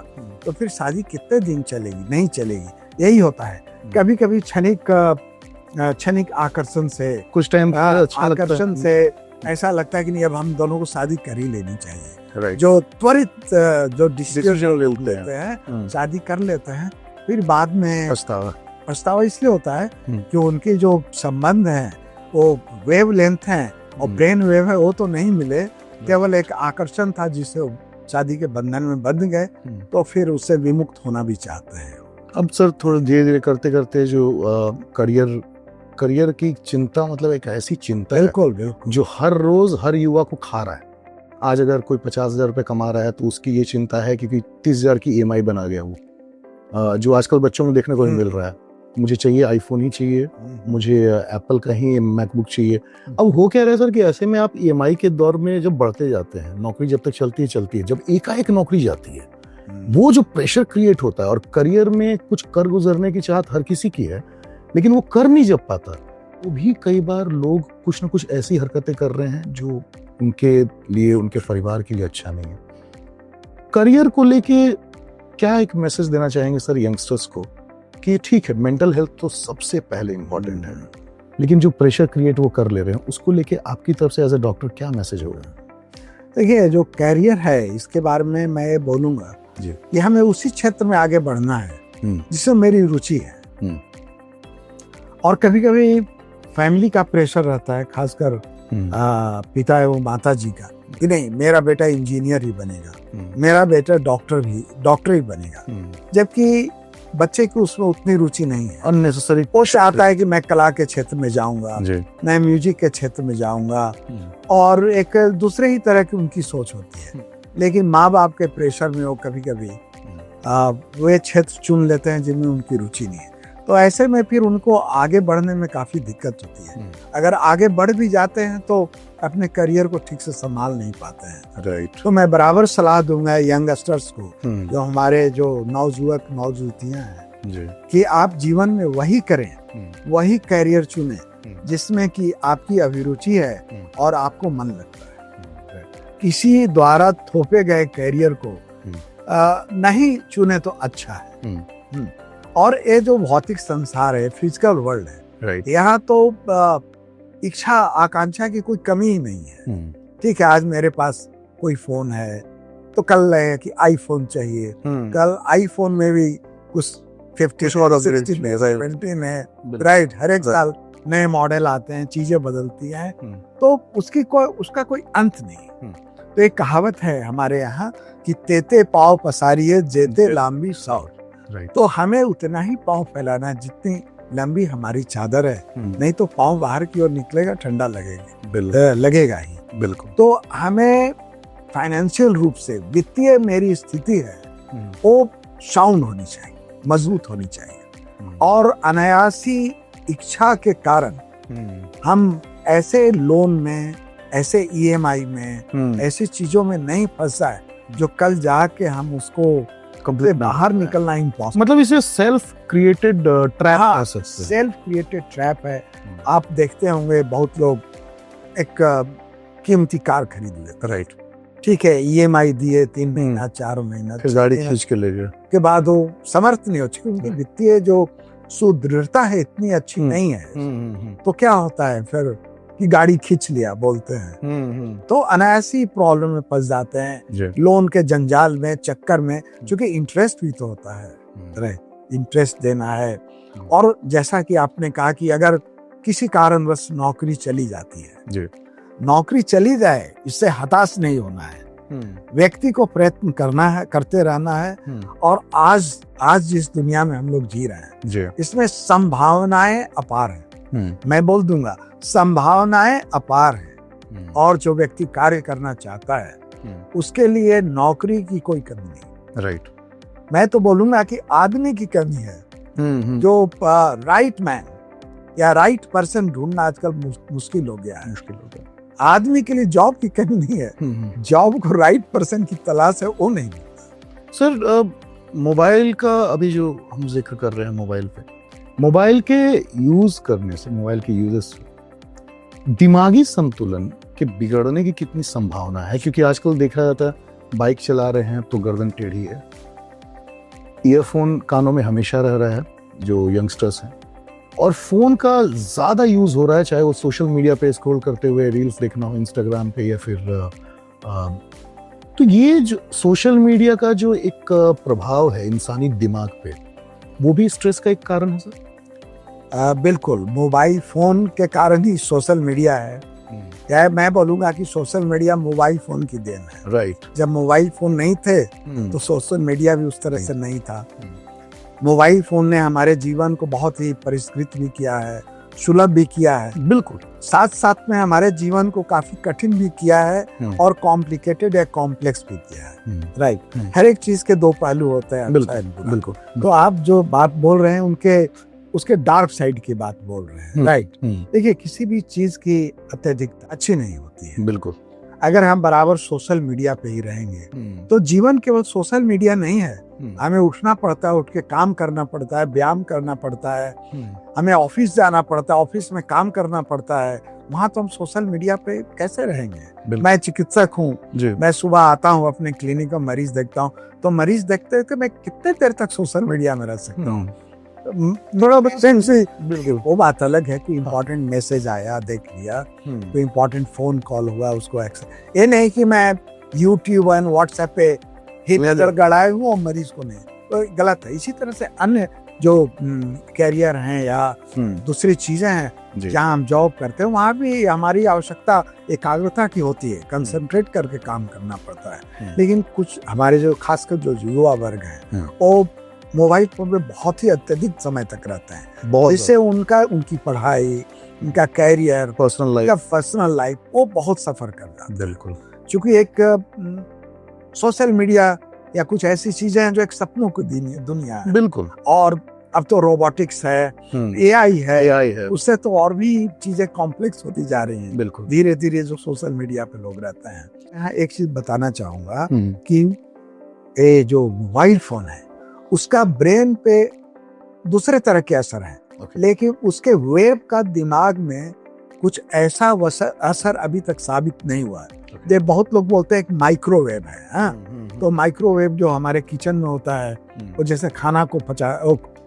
तो फिर शादी कितने दिन चलेगी? नहीं चलेगी। यही होता है, कभी कभी क्षणिक आकर्षण से, कुछ टाइम आकर्षण से ऐसा लगता है कि नहीं, अब हम दोनों को शादी कर ही लेनी चाहिए। जो त्वरित जो डिसीजन लेते हैं, शादी कर लेते हैं, फिर बाद में पछतावा इसलिए होता है कि उनके जो संबंध हैं वो वेव लेंथ है और ब्रेन वेव है, वो तो नहीं मिले, केवल एक आकर्षण था जिससे शादी के बंधन में बंध गए, तो फिर उससे विमुक्त होना भी चाहते हैं। अब सर, थोड़ा धीरे धीरे करते करते जो करियर की चिंता, मतलब एक ऐसी चिंता है जो हर रोज हर युवा को खा रहा है। आज अगर कोई 50,000 रुपये कमा रहा है तो उसकी ये चिंता है क्योंकि 30,000 की EMI बना गया वो, जो आजकल बच्चों में देखने को मिल रहा है। मुझे चाहिए आईफोन ही चाहिए, मुझे एप्पल का ही मैकबुक चाहिए। अब हो क्या रहा है सर कि ऐसे में आप EMI के दौर में जब बढ़ते जाते हैं, नौकरी जब तक चलती है, जब एकाएक नौकरी जाती है वो जो प्रेशर क्रिएट होता है, और करियर में कुछ कर गुजरने की चाहत हर किसी की है, लेकिन वो कर नहीं जब पाता, वो भी कई बार लोग कुछ ना कुछ ऐसी हरकतें कर रहे हैं जो उनके लिए, उनके परिवार के लिए अच्छा नहीं है। करियर को लेके क्या एक मैसेज देना चाहेंगे सर यंगस्टर्स को कि ठीक है, मेंटल हेल्थ तो सबसे पहले इंपॉर्टेंट है, लेकिन जो प्रेशर क्रिएट वो कर ले रहे हैं, उसको लेके आपकी तरफ से एज ए डॉक्टर क्या मैसेज होगा? देखिए, जो कैरियर है इसके बारे में मैं बोलूंगा जी, कि हमें उसी क्षेत्र में आगे बढ़ना है जिसमें मेरी रुचि है। और कभी कभी फैमिली का प्रेशर रहता है, खासकर पिता एवं माता जी का, कि नहीं मेरा बेटा इंजीनियर ही बनेगा, मेरा बेटा डॉक्टर ही बनेगा, जबकि बच्चे की उसमें उतनी रुचि नहीं है। अननेसेसरी वो चाहता है कि मैं कला के क्षेत्र में जाऊंगा, मैं म्यूजिक के क्षेत्र में जाऊंगा, और एक दूसरे ही तरह की उनकी सोच होती है। लेकिन माँ बाप के प्रेशर में वो कभी कभी वे क्षेत्र चुन लेते हैं जिनमें उनकी रुचि नहीं है। तो ऐसे में फिर उनको आगे बढ़ने में काफी दिक्कत होती है। अगर आगे बढ़ भी जाते हैं तो अपने करियर को ठीक से संभाल नहीं पाते हैं। राइट। तो मैं बराबर सलाह दूंगा यंगस्टर्स को, जो हमारे जो नवजुवक नवजुवतियां हैं, कि आप जीवन में वही करें, वही करियर चुने जिसमें कि आपकी अभिरुचि है और आपको मन लगता है। किसी द्वारा थोपे गए करियर को नहीं चुने तो अच्छा है। और ये जो भौतिक संसार है, फिजिकल वर्ल्ड है, यहाँ तो इच्छा आकांक्षा की कोई कमी ही नहीं है। ठीक है, आज मेरे पास कोई फोन है तो कल लगे कि आईफोन चाहिए, कल आईफोन में भी कुछ 50 है, राइट। हर एक साल नए मॉडल आते हैं, चीजें बदलती हैं, तो उसका कोई अंत नहीं। तो एक कहावत है हमारे यहाँ कि तेते पाँव पसारिए जेते लांबी सौर। तो हमें उतना ही पाँव फैलाना है जितनी लंबी हमारी चादर है, नहीं तो पाँव बाहर की ओर निकलेगा, ठंडा लगेगा ही। बिल्कुल। तो हमें फाइनेंशियल रूप से, वित्तीय मेरी स्थिति है वो साउंड होनी चाहिए, मजबूत होनी चाहिए। और अनायासी इच्छा के कारण हम ऐसे लोन में, ऐसे ईएमआई में, ऐसी चीजों में नहीं फंसा है जो कल जाके हम उसको बाहर निकलना इम्पॉसिबल। मतलब इसे सेल्फ क्रिएटेड ट्रैप कह सकते हैं। सेल्फ क्रिएटेड ट्रैप है। आप देखते होंगे बहुत लोग एक कीमती कार खरीद लेते, राइट। ठीक है, ईएमआई दिए 3 महीना 4 महीना, फिर गाड़ी खींच के ले गए, के बाद वो समर्थ नहीं हो, क्योंकि उनकी वित्तीय जो सुदृढ़ता है इतनी अच्छी नहीं है। तो क्या होता है फिर कि गाड़ी खींच लिया बोलते हैं, तो अनायासी प्रॉब्लम में फंस जाते हैं, लोन के जंजाल में, चक्कर में, क्योंकि इंटरेस्ट भी तो होता है, इंटरेस्ट देना है। और जैसा कि आपने कहा कि अगर किसी कारणवश नौकरी चली जाती है, नौकरी चली जाए, इससे हताश नहीं होना है, व्यक्ति को प्रयत्न करना है, करते रहना है। और आज जिस दुनिया में हम लोग जी रहे हैं, इसमें संभावनाएं अपार हैं। मैं बोल दूंगा, संभावनाएं अपार हैं। और जो व्यक्ति कार्य करना चाहता है उसके लिए नौकरी की कोई कमी नहीं, राइट। मैं तो बोलूंगा कि आदमी की कमी है, जो राइट मैन या राइट पर्सन ढूंढना आजकल मुश्किल हो गया है। आदमी के लिए जॉब की कमी नहीं है, जॉब को राइट पर्सन की तलाश है, वो नहीं। सर, मोबाइल का अभी जो हम जिक्र कर रहे हैं, मोबाइल के यूज करने से, मोबाइल के यूजेस से दिमागी संतुलन के बिगड़ने की कितनी संभावना है? क्योंकि आजकल देखा जाता है बाइक चला रहे हैं तो गर्दन टेढ़ी है, ईयरफोन कानों में हमेशा रह रहा है जो यंगस्टर्स हैं, और फोन का ज्यादा यूज हो रहा है, चाहे वो सोशल मीडिया पे स्क्रॉल करते हुए रील्स देखना हो इंस्टाग्राम पे, या फिर तो ये जो सोशल मीडिया का जो एक प्रभाव है इंसानी दिमाग पे, वो भी स्ट्रेस का एक कारण है सर? बिल्कुल, मोबाइल फोन के कारण ही सोशल मीडिया है। या मैं बोलूंगा कि सोशल मीडिया मोबाइल फोन की देन है, राइट। जब मोबाइल फोन नहीं थे तो सोशल मीडिया भी उस तरह से नहीं था। मोबाइल फोन ने हमारे जीवन को बहुत ही परिष्कृत भी किया है, सुलभ भी किया है, बिल्कुल, साथ साथ में हमारे जीवन को काफी कठिन भी किया है और कॉम्प्लिकेटेड या कॉम्प्लेक्स भी किया है, राइट। हर एक चीज के दो पहलू होते हैं, बिल्कुल। तो आप जो बात बोल रहे हैं उसके डार्क साइड की बात बोल रहे हैं, राइट। देखिए, किसी भी चीज की अत्यधिकता अच्छी नहीं होती है। बिल्कुल। अगर हम बराबर सोशल मीडिया पे ही रहेंगे तो जीवन केवल सोशल मीडिया नहीं है। हमें उठना पड़ता है, उठ के काम करना पड़ता है, व्यायाम करना पड़ता है, हमें ऑफिस जाना पड़ता है, ऑफिस में काम करना पड़ता है। वहां तो हम सोशल मीडिया पे कैसे रहेंगे? मैं चिकित्सक हूँ, मैं सुबह आता हूँ अपने क्लिनिक में मरीज देखता हूँ, तो मरीज देखते हैं कि मैं कितने देर तक सोशल मीडिया में रह सकता हूँ। वो बात अलग है कि इम्पोर्टेंट मैसेज आया, देख लिया, कोई इम्पोर्टेंट फोन कॉल हुआ, उसको एक्सेप्ट। ये नहीं कि मैं यूट्यूब एंड व्हाट्सएप पे हिट कर गड़ाए हूँ और मरीज को नहीं, तो गलत है। इसी तरह से अन्य जो कैरियर हैं या दूसरी चीजें हैं जहाँ हम जॉब करते हैं, वहाँ भी हमारी आवश्यकता एकाग्रता की होती है, कंसंट्रेट करके काम करना पड़ता है। लेकिन कुछ हमारे जो खासकर जो युवा वर्ग है वो मोबाइल फोन पे बहुत ही अत्यधिक समय तक रहते हैं, जिससे उनकी पढ़ाई, उनका कैरियर, पर्सनल लाइफ वो बहुत सफर कर जाता है। बिल्कुल, क्योंकि एक सोशल मीडिया या कुछ ऐसी चीजें हैं जो एक सपनों की दुनिया है। बिल्कुल। और अब तो रोबोटिक्स है, एआई है, उससे तो और भी चीजें कॉम्प्लेक्स होती जा रही हैं। बिल्कुल, धीरे धीरे जो सोशल मीडिया पे लोग रहते हैं। यहाँ एक चीज बताना चाहूंगा कि ये जो मोबाइल फोन है उसका ब्रेन पे दूसरे तरह के असर है, लेकिन उसके वेव का दिमाग में कुछ ऐसा असर अभी तक साबित नहीं हुआ है। ये बहुत लोग बोलते हैं एक माइक्रोवेव है, तो माइक्रोवेव जो हमारे किचन में होता है वो जैसे खाना को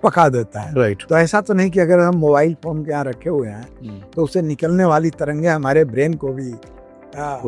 पका देता है। राइट। तो ऐसा तो नहीं कि अगर हम मोबाइल फोन के यहाँ रखे हुए हैं तो उससे निकलने वाली तरंगे हमारे ब्रेन को भी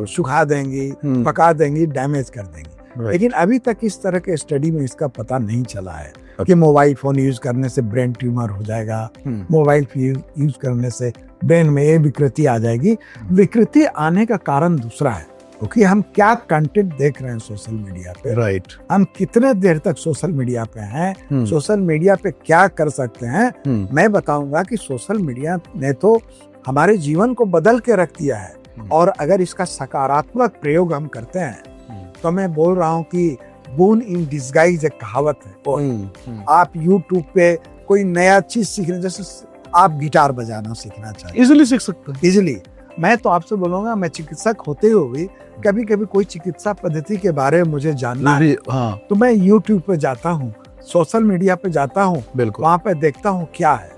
सुखा देंगी, पका देंगी, डैमेज कर देंगी। लेकिन अभी तक इस तरह के स्टडी में इसका पता नहीं चला है कि मोबाइल फोन यूज करने से ब्रेन ट्यूमर हो जाएगा, मोबाइल फोन यूज करने से ब्रेन में ये विकृति आ जाएगी। विकृति आने का कारण दूसरा है, क्योंकि हम क्या कंटेंट देख रहे हैं सोशल मीडिया पे। राइट। हम कितने देर तक सोशल मीडिया पे हैं, सोशल मीडिया पे क्या कर सकते हैं। मैं बताऊंगा कि सोशल मीडिया ने तो हमारे जीवन को बदल के रख दिया है, और अगर इसका सकारात्मक प्रयोग हम करते हैं तो मैं बोल रहा हूँ कि बोन इन डिस्गाइज एक कहावत है। आप यूट्यूब पे कोई नया चीज सीखने, जैसे आप गिटार बजाना सीखना चाहिए, इजीली सीख सकते हैं। इजीली। मैं तो आपसे बोलूंगा, मैं चिकित्सक होते हुए कभी कभी कोई चिकित्सा पद्धति के बारे में मुझे जानना है, तो मैं यूट्यूब पे जाता हूँ, सोशल मीडिया पे जाता हूँ, वहां पे देखता हूँ क्या है,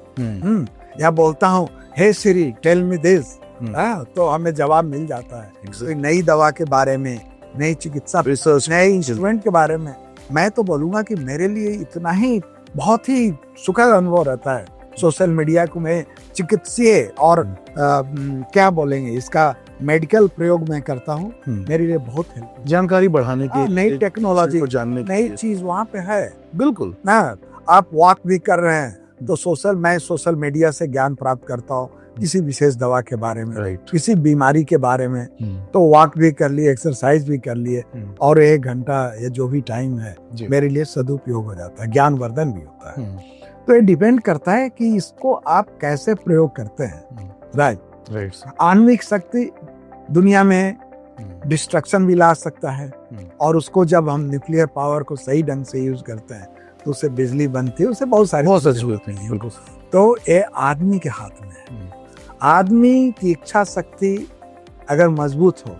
या बोलता हूँ हे सिरी टेल मी दिस, तो हमें जवाब मिल जाता है। कोई नई दवा के बारे में, नई चिकित्सा रिसर्च, नए इंस्ट्रूमेंट के बारे में। मैं तो बोलूंगा कि मेरे लिए इतना ही बहुत ही सुखद अनुभव रहता है सोशल मीडिया को मैं चिकित्सीय और क्या बोलेंगे इसका मेडिकल प्रयोग में करता हूँ। मेरे लिए बहुत हेल्प, जानकारी बढ़ाने की, नई टेक्नोलॉजी को जानने की, नई चीज वहाँ पे है। बिल्कुल ना, आप वॉक भी कर रहे हैं तो मैं सोशल मीडिया से ज्ञान प्राप्त करता हूँ किसी विशेष दवा के बारे में, किसी बीमारी के बारे में, तो वॉक भी कर लिए, एक्सरसाइज भी कर लिए, और 1 घंटा या जो भी टाइम है मेरे लिए सदुपयोग हो जाता है, ज्ञानवर्धन भी होता है। तो ये डिपेंड करता है कि इसको आप कैसे प्रयोग करते हैं। राइट। आणविक शक्ति दुनिया में डिस्ट्रक्शन भी ला सकता है, और उसको जब हम न्यूक्लियर पावर को सही ढंग से यूज करते हैं तो उससे बिजली बनती है, उससे बहुत सारी होती है। बिल्कुल। तो ये आदमी के हाथ में है। आदमी की इच्छा शक्ति अगर मजबूत हो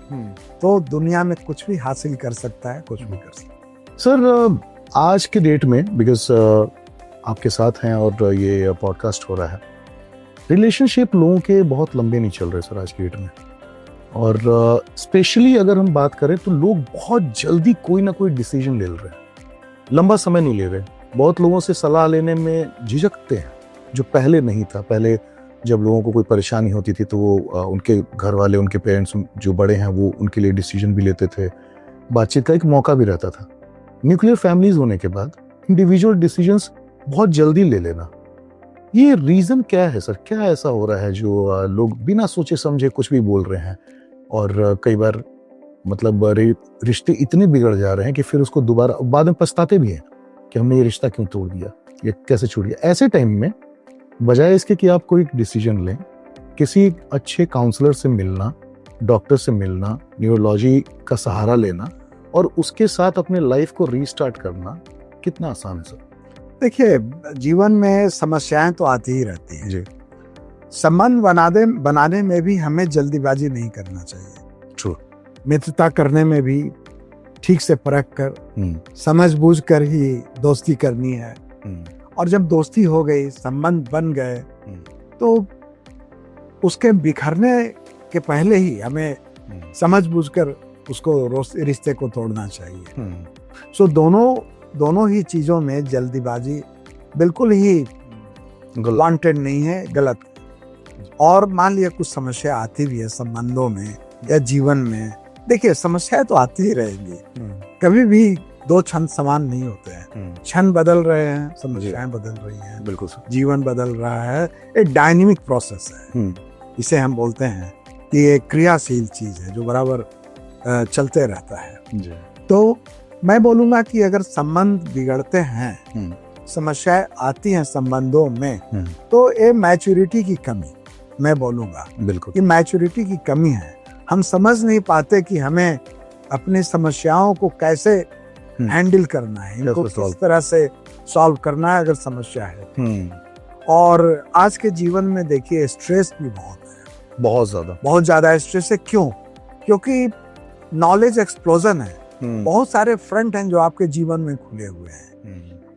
तो दुनिया में कुछ भी हासिल कर सकता है, कुछ भी कर सकता है। सर, आज के डेट में, बिकॉज आपके साथ हैं और ये पॉडकास्ट हो रहा है, रिलेशनशिप लोगों के बहुत लंबे नहीं चल रहे सर आज की डेट में, और स्पेशली अगर हम बात करें तो लोग बहुत जल्दी कोई ना कोई डिसीजन ले रहे हैं, लंबा समय नहीं ले रहे। बहुत लोगों से सलाह लेने में झिझकते हैं, जो पहले नहीं था। पहले जब लोगों को कोई परेशानी होती थी तो वो उनके घर वाले, उनके पेरेंट्स जो बड़े हैं वो उनके लिए डिसीजन भी लेते थे, बातचीत का एक मौका भी रहता था। न्यूक्लियर फैमिलीज होने के बाद इंडिविजुअल डिसीजंस बहुत जल्दी ले लेना, ये रीजन क्या है सर? क्या ऐसा हो रहा है जो लोग बिना सोचे समझे कुछ भी बोल रहे हैं, और कई बार मतलब रिश्ते इतने बिगड़ जा रहे हैं कि फिर उसको दोबारा बाद में पछताते भी हैं कि हमने ये रिश्ता क्यों तोड़ दिया, ये कैसे छूट गया। ऐसे टाइम में बजाय इसके कि आप कोई डिसीजन लें, किसी अच्छे काउंसलर से मिलना, डॉक्टर से मिलना, न्यूरोलॉजी का सहारा लेना और उसके साथ अपने लाइफ को रीस्टार्ट करना कितना आसान है सर? देखिए, जीवन में समस्याएं तो आती ही रहती हैं जी। संबंध बनाने में भी हमें जल्दीबाजी नहीं करना चाहिए। ट्रू। मित्रता करने में भी ठीक से परख कर, समझ बूझ कर ही दोस्ती करनी है। और जब दोस्ती हो गई, संबंध बन गए, तो उसके बिखरने के पहले ही हमें समझ बूझ कर उसको रिश्ते को तोड़ना चाहिए। सो दोनों ही चीजों में जल्दीबाजी बिल्कुल ही वांटेड नहीं है, गलत। और मान लिया कुछ समस्या आती भी है संबंधों में या जीवन में, देखिए समस्याएं तो आती ही रहेंगी, कभी भी दो क्षण समान नहीं होते हैं। क्षण बदल रहे हैं, समस्याएं बदल रही हैं, बिल्कुल जीवन बदल रहा है, एक डायनेमिक प्रोसेस है। इसे हम बोलते हैं कि एक क्रियाशील चीज है जो बराबर चलते रहता है। तो मैं बोलूंगा कि अगर संबंध बिगड़ते हैं, समस्याएं आती हैं संबंधों में, तो ये मैच्योरिटी की कमी, मैं बोलूंगा बिल्कुल कि मैच्योरिटी की कमी है। हम समझ नहीं पाते कि हमें अपनी समस्याओं को कैसे हैंडल करना है, इनको किस तरह से सॉल्व करना है अगर समस्या है। और आज के जीवन में देखिए स्ट्रेस भी बहुत है, बहुत ज्यादा स्ट्रेस है। क्यों? क्योंकि नॉलेज एक्सप्लोजन है, बहुत सारे फ्रंट हैं जो आपके जीवन में खुले हुए हैं।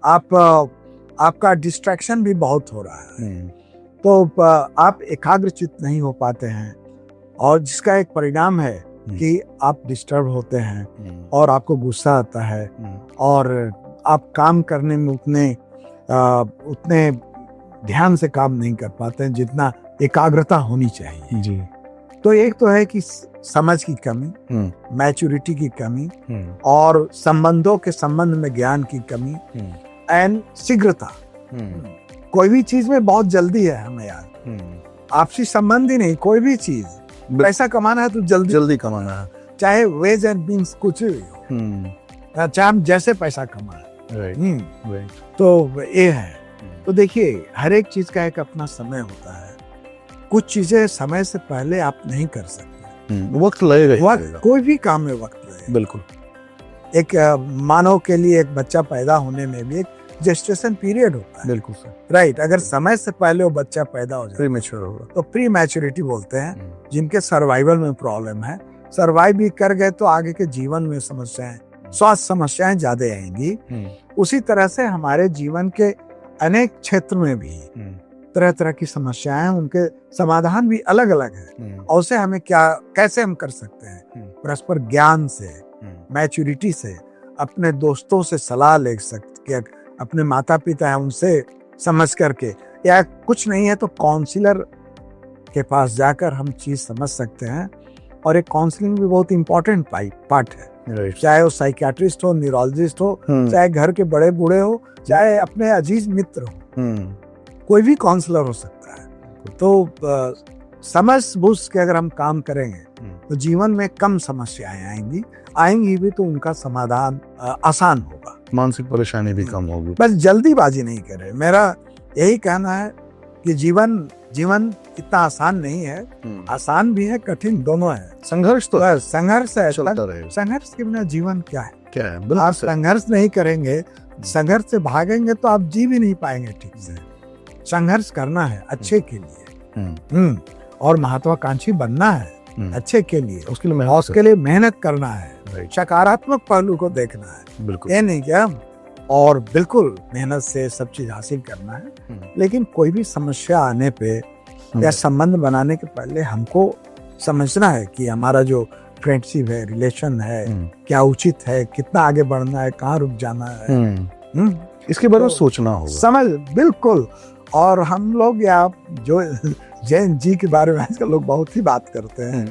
आपका डिस्ट्रैक्शन भी बहुत हो रहा है, तो आप एकाग्रचित नहीं हो पाते हैं, और जिसका एक परिणाम है कि आप डिस्टर्ब होते हैं और आपको गुस्सा आता है, और आप काम करने में उतने ध्यान से काम नहीं कर पाते हैं जितना एकाग्रता होनी चाहिए जी। तो एक तो है कि समझ की कमी, मैच्योरिटी की कमी, और संबंधों के संबंध में ज्ञान की कमी, एंड शीघ्रता। कोई भी चीज में बहुत जल्दी है हमें यार, आपसी संबंध ही नहीं, कोई भी चीज, पैसा कमाना है तो जल्दी कमाना है, चाहे वेज एंड मीन्स कुछ भी हो, चाहे हम जैसे पैसा कमाए। तो ये है। तो देखिए हर एक चीज का एक अपना समय होता है, कुछ चीजें समय से पहले आप नहीं कर सकते, वक्त लगेगा, कोई भी काम में वक्त लगेगा। बिल्कुल। एक मानव के लिए एक बच्चा पैदा होने में भी एक जेस्टेशन पीरियड होता है, बिल्कुल सर, राइट। अगर समय से पहले वो बच्चा पैदा हो जाए प्रीमैच्योर होगा, तो प्री मैच्योरिटी बोलते हैं। जिनके सर्वाइवल में प्रॉब्लम है, सर्वाइव भी कर गए तो आगे के जीवन में समस्याएं, स्वास्थ्य समस्याएं ज्यादा आएंगी। उसी तरह से हमारे जीवन के अनेक क्षेत्र में भी तरह तरह की समस्याएं, उनके समाधान भी अलग अलग है, और उसे हमें कैसे हम कर सकते हैं, परस्पर ज्ञान से, मैच्योरिटी से, अपने दोस्तों से सलाह ले सकते, अपने माता पिता है उनसे समझ करके, या कुछ नहीं है तो काउंसलर के पास जाकर हम चीज समझ सकते हैं। और एक काउंसलिंग भी बहुत इंपॉर्टेंट पार्ट है, चाहे वो साइकियाट्रिस्ट हो, न्यूरोलॉजिस्ट हो, चाहे घर के बड़े बूढ़े हो, चाहे अपने अजीज मित्र हो, कोई भी काउंसलर हो सकता है। तो समझ बूझ के अगर हम काम करेंगे तो जीवन में कम समस्याएं आएंगी भी तो उनका समाधान आसान होगा, मानसिक परेशानी भी कम होगी। बस जल्दीबाजी नहीं करें, मेरा यही कहना है कि जीवन इतना आसान नहीं है, आसान भी है, कठिन दोनों है। संघर्ष तो संघर्ष है, चलता रहेगा। संघर्ष के बिना जीवन क्या है? आप संघर्ष नहीं करेंगे, संघर्ष से भागेंगे तो आप जी भी नहीं पाएंगे ठीक से। संघर्ष करना है अच्छे के लिए, और महत्वाकांक्षी बनना है अच्छे के लिए, उसके लिए मेहनत करना है, सकारात्मक पहलू को देखना है, बिल्कुल ये नहीं क्या, और बिल्कुल मेहनत से सब चीज हासिल करना है। लेकिन कोई भी समस्या आने पे या संबंध बनाने के पहले हमको समझना है कि हमारा जो फ्रेंडशिप है, रिलेशन है, क्या उचित है, कितना आगे बढ़ना है, कहाँ रुक जाना है, इसके बारे में सोचना होगा, समझ, बिल्कुल। और हम लोग या जो जैन जी के बारे में आजकल लोग बहुत ही बात करते हैं,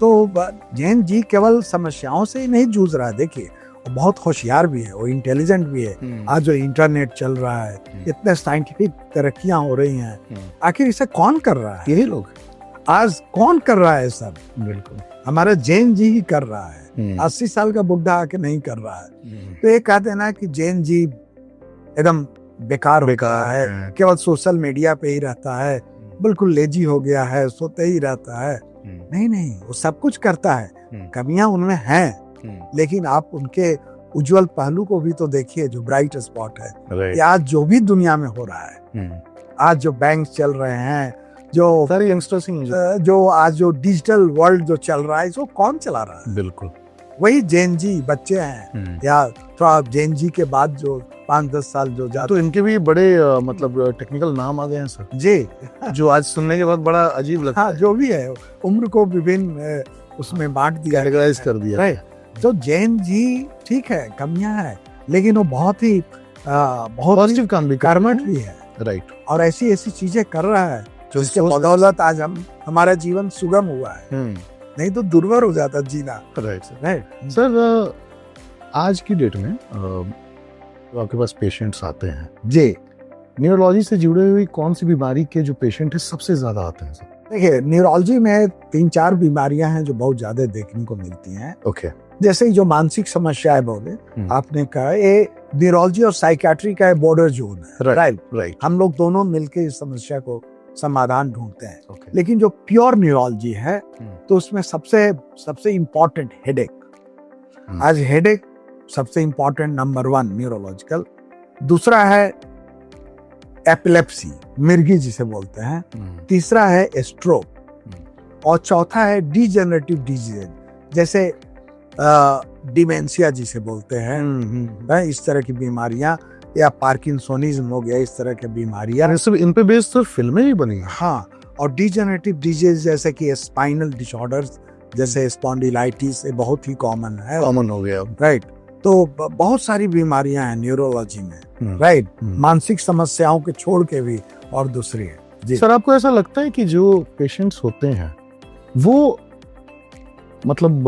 तो जैन जी केवल समस्याओं से ही नहीं जूझ रहा है, देखिए वो बहुत होशियार भी है, वो इंटेलिजेंट भी है। आज जो इंटरनेट चल रहा है, इतने साइंटिफिक तरक्कियां हो रही हैं, आखिर इसे कौन कर रहा है? यही लोग। आज कौन कर रहा है सब? बिल्कुल हमारा जैन जी ही कर रहा है, 80 साल का बुढ़ा आके नहीं कर रहा है। तो ये कहते हैं ना कि जैन जी एकदम बेकार है, केवल सोशल मीडिया पे ही रहता है, बिल्कुल लेजी हो गया है, सोते ही रहता है। नहीं, वो सब कुछ करता है, कमियां उनमें हैं, लेकिन आप उनके उज्जवल पहलू को भी तो देखिए, जो ब्राइट स्पॉट है। आज जो भी दुनिया में हो रहा है, आज जो बैंक चल रहे हैं, जो सारे यंगस्टर्स ही हैं जो आज जो डिजिटल वर्ल्ड जो चल रहा है, इसको कौन चला रहा है? बिल्कुल वही जेन जी बच्चे हैं, या थोड़ा जेन जी के बाद जो 5-10 साल जो जाते। तो इनके भी बड़े मतलब टेक्निकल नाम आ गए हैं सर जी, जो आज सुनने के बाद बड़ा अजीब लगता हाँ, है। जो भी है उम्र को विभिन्न उसमें बांट दिया, कैटेगराइज कर दिया राइट। तो जैन जी ठीक है, कमियां है, लेकिन वो बहुत ही पॉजिटिव काम भी कर्मठ भी है, राइट, और ऐसी ऐसी चीजें कर रहा है जो जिसके बदौलत आज हमारा जीवन सुगम हुआ है, नहीं तो दुर्भर हो जाता जीना। Right sir. राइट सर आज की डेट में तो आपके पास पेशेंट्स आते हैं जी, न्यूरोलॉजी से जुड़े हुई कौन सी बीमारी के जो पेशेंट है सबसे ज्यादा आते हैं सर? देखिए न्यूरोलॉजी में 3-4 बीमारियां हैं जो बहुत ज्यादा देखने को मिलती हैं। ओके, जैसे ही जो मानसिक समस्याएं बोले आपने कहा, ये न्यूरोलॉजी और साइकियाट्री का बॉर्डर जोन है, राइट। राइट, हम लोग दोनों मिलकर इस समस्या को समाधान ढूंढते हैं। ओके, लेकिन जो प्योर न्यूरोलॉजी है तो उसमें सबसे इम्पोर्टेंट हेडेक। आज हेडेक सबसे इम्पोर्टेंट नंबर 1 न्यूरोलॉजिकल। दूसरा है एपिलेप्सी, मिर्गी जिसे बोलते हैं। तीसरा है स्ट्रोक, और चौथा है डिजेनरेटिव डिजीज, जैसे डिमेंशिया जिसे बोलते हैं, इस तरह की बीमारियां, या पार्किंसोनिज्म हो गया, इस तरह की बीमारियां। सब इन पे बेस्ड सर फिल्में भी बनी हैं। हाँ, और डिजेनरेटिव डिजीज जैसे कि स्पाइनल डिसऑर्डर्स, जैसे स्पॉन्डिलाइटिस, ये बहुत ही कॉमन है, कॉमन हो गया, राइट। तो बहुत सारी बीमारियां हैं न्यूरोलॉजी में, राइट। मानसिक समस्याओं के छोड़ के भी और दूसरी है जी। सर आपको ऐसा लगता है कि जो पेशेंट्स होते हैं वो मतलब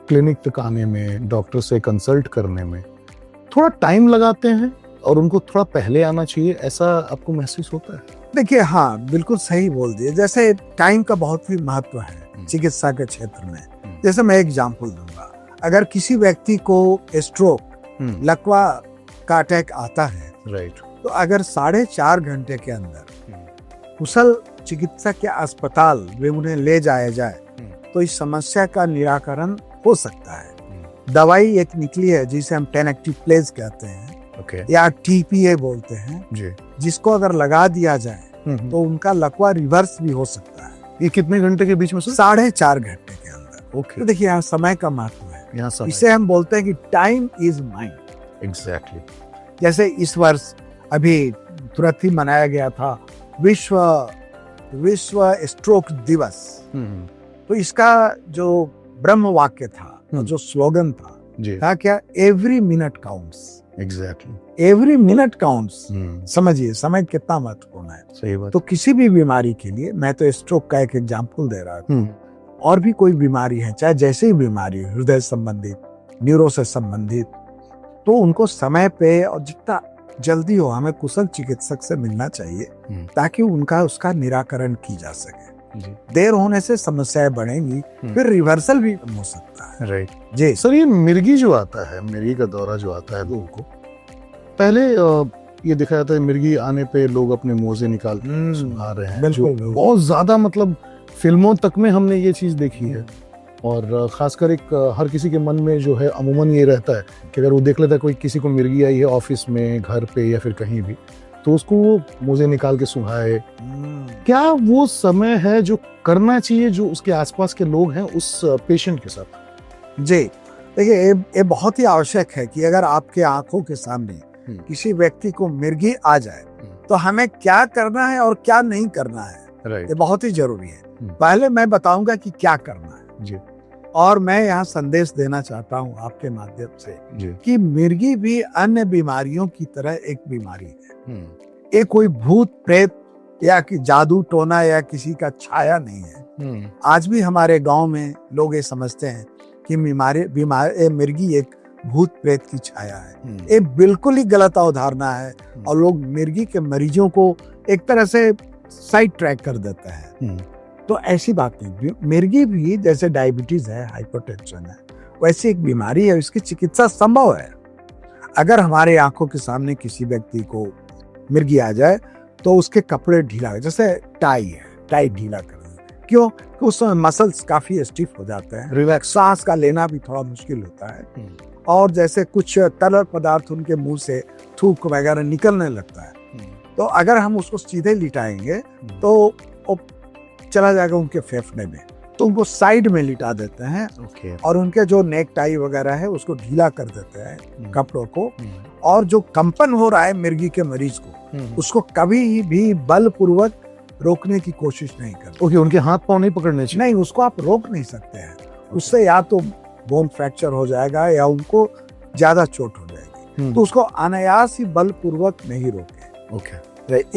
क्लिनिक तक आने में, डॉक्टर से कंसल्ट करने में थोड़ा टाइम लगाते हैं और उनको थोड़ा पहले आना चाहिए, ऐसा आपको महसूस होता है? देखिए, हाँ, बिल्कुल सही बोल दिए। जैसे टाइम का बहुत ही महत्व है चिकित्सा के क्षेत्र में। जैसे मैं एग्जांपल दूंगा, अगर किसी व्यक्ति को स्ट्रोक, लकवा का अटैक आता है, राइट, तो अगर 4.5 घंटे के अंदर कुशल चिकित्सक के अस्पताल में उन्हें ले जाया जाए तो इस समस्या का निराकरण हो सकता है। दवाई एक निकली है जिसे हम टेनेक्टिप्लेज कहते हैं, ओके, या TPA बोलते हैं जी, जिसको अगर लगा दिया जाए तो उनका लकवा रिवर्स भी हो सकता है। ये कितने घंटे के बीच में सर? 4.5 घंटे के अंदर। ओके, तो देखिए, यहाँ समय का महत्व है। यहाँ समय, इसे हम बोलते हैं कि टाइम इज माइंड। एग्जैक्टली। जैसे इस वर्ष अभी तुरंत ही मनाया गया था विश्व स्ट्रोक दिवस। तो इसका जो ब्रह्म वाक्य था, जो स्लोगन था, जी, था क्या? Every minute counts. Exactly, every minute counts. समझिए समय कितना महत्वपूर्ण है। सही बात। तो किसी भी बीमारी के लिए, मैं तो स्ट्रोक का एक एग्जाम्पल दे रहा था, और भी कोई बीमारी है, चाहे जैसे ही बीमारी हो, हृदय संबंधित, न्यूरो से संबंधित, तो उनको समय पे और जितना जल्दी हो हमें कुशल चिकित्सक से मिलना चाहिए ताकि उसका निराकरण की जा सके। देर होने से समस्याएं बढ़ेंगी, फिर रिवर्सल भी हो सकता है। राइट जी सर, ये मिर्गी जो आता है, मिर्गी का दौरा जो आता है लोगों को, पहले ये दिखाया जाता है मिर्गी आने पे लोग अपने मोजे निकाल सुंघा रहे हैं, जो बहुत ज्यादा मतलब फिल्मों तक में हमने ये चीज देखी है। और खासकर एक हर किसी के मन में जो है अमूमन ये रहता है कि अगर वो देख लेता है कोई किसी को मिर्गी आई है ऑफिस में, घर पे या फिर कहीं भी, तो उसको वो मोजे निकाल के सुंघाए। क्या वो समय है जो करना चाहिए जो उसके आसपास के लोग हैं उस पेशेंट के साथ? जी देखिए, ये बहुत ही आवश्यक है कि अगर आपके आंखों के सामने किसी व्यक्ति को मिर्गी आ जाए तो हमें क्या करना है और क्या नहीं करना है, ये बहुत ही जरूरी है। पहले मैं बताऊंगा कि क्या करना है जी। और मैं यहाँ संदेश देना चाहता हूँ आपके माध्यम से कि मिर्गी भी अन्य बीमारियों की तरह एक बीमारी है। ये कोई भूत प्रेत या कि जादू टोना या किसी का छाया नहीं है। आज भी हमारे गांव में लोग ये समझते हैं कि मिर्गी एक भूत प्रेत की छाया है। ये बिल्कुल ही गलत अवधारणा है और लोग मिर्गी के मरीजों को एक तरह से साइड ट्रैक कर देते हैं। तो ऐसी बात नहीं। मिर्गी भी जैसे डायबिटीज है, हाइपरटेंशन है, वैसी एक बीमारी है, इसकी चिकित्सा संभव है। अगर हमारे आंखों के सामने किसी व्यक्ति को मिर्गी आ जाए तो उसके कपड़े ढीला, जैसे टाई ढीला कर दें। क्यों? कि उस समय मसल्स काफी स्टिफ हो जाते हैं, रिलैक्स, सांस का लेना भी थोड़ा मुश्किल होता है, और जैसे कुछ तरल पदार्थ उनके मुंह से थूक वगैरह निकलने लगता है। तो अगर हम उसको सीधे लिटाएंगे तो वो चला जाएगा उनके फेफड़े में, तो उनको साइड में लिटा देते हैं ओके और उनके जो नेक टाई वगैरह है उसको ढीला कर देते हैं कपड़ों को, और जो कंपन हो रहा है मिर्गी के मरीज को उसको कभी भी बलपूर्वक रोकने की कोशिश नहीं करते। ओके, उनके हाथ पांव नहीं पकड़ने चाहिए। नहीं, उसको आप रोक नहीं सकते हैं, उससे या तो बोन फ्रैक्चर हो जाएगा या उनको ज्यादा चोट हो जाएगी, तो उसको अनायास ही बलपूर्वक नहीं रोके। ओके,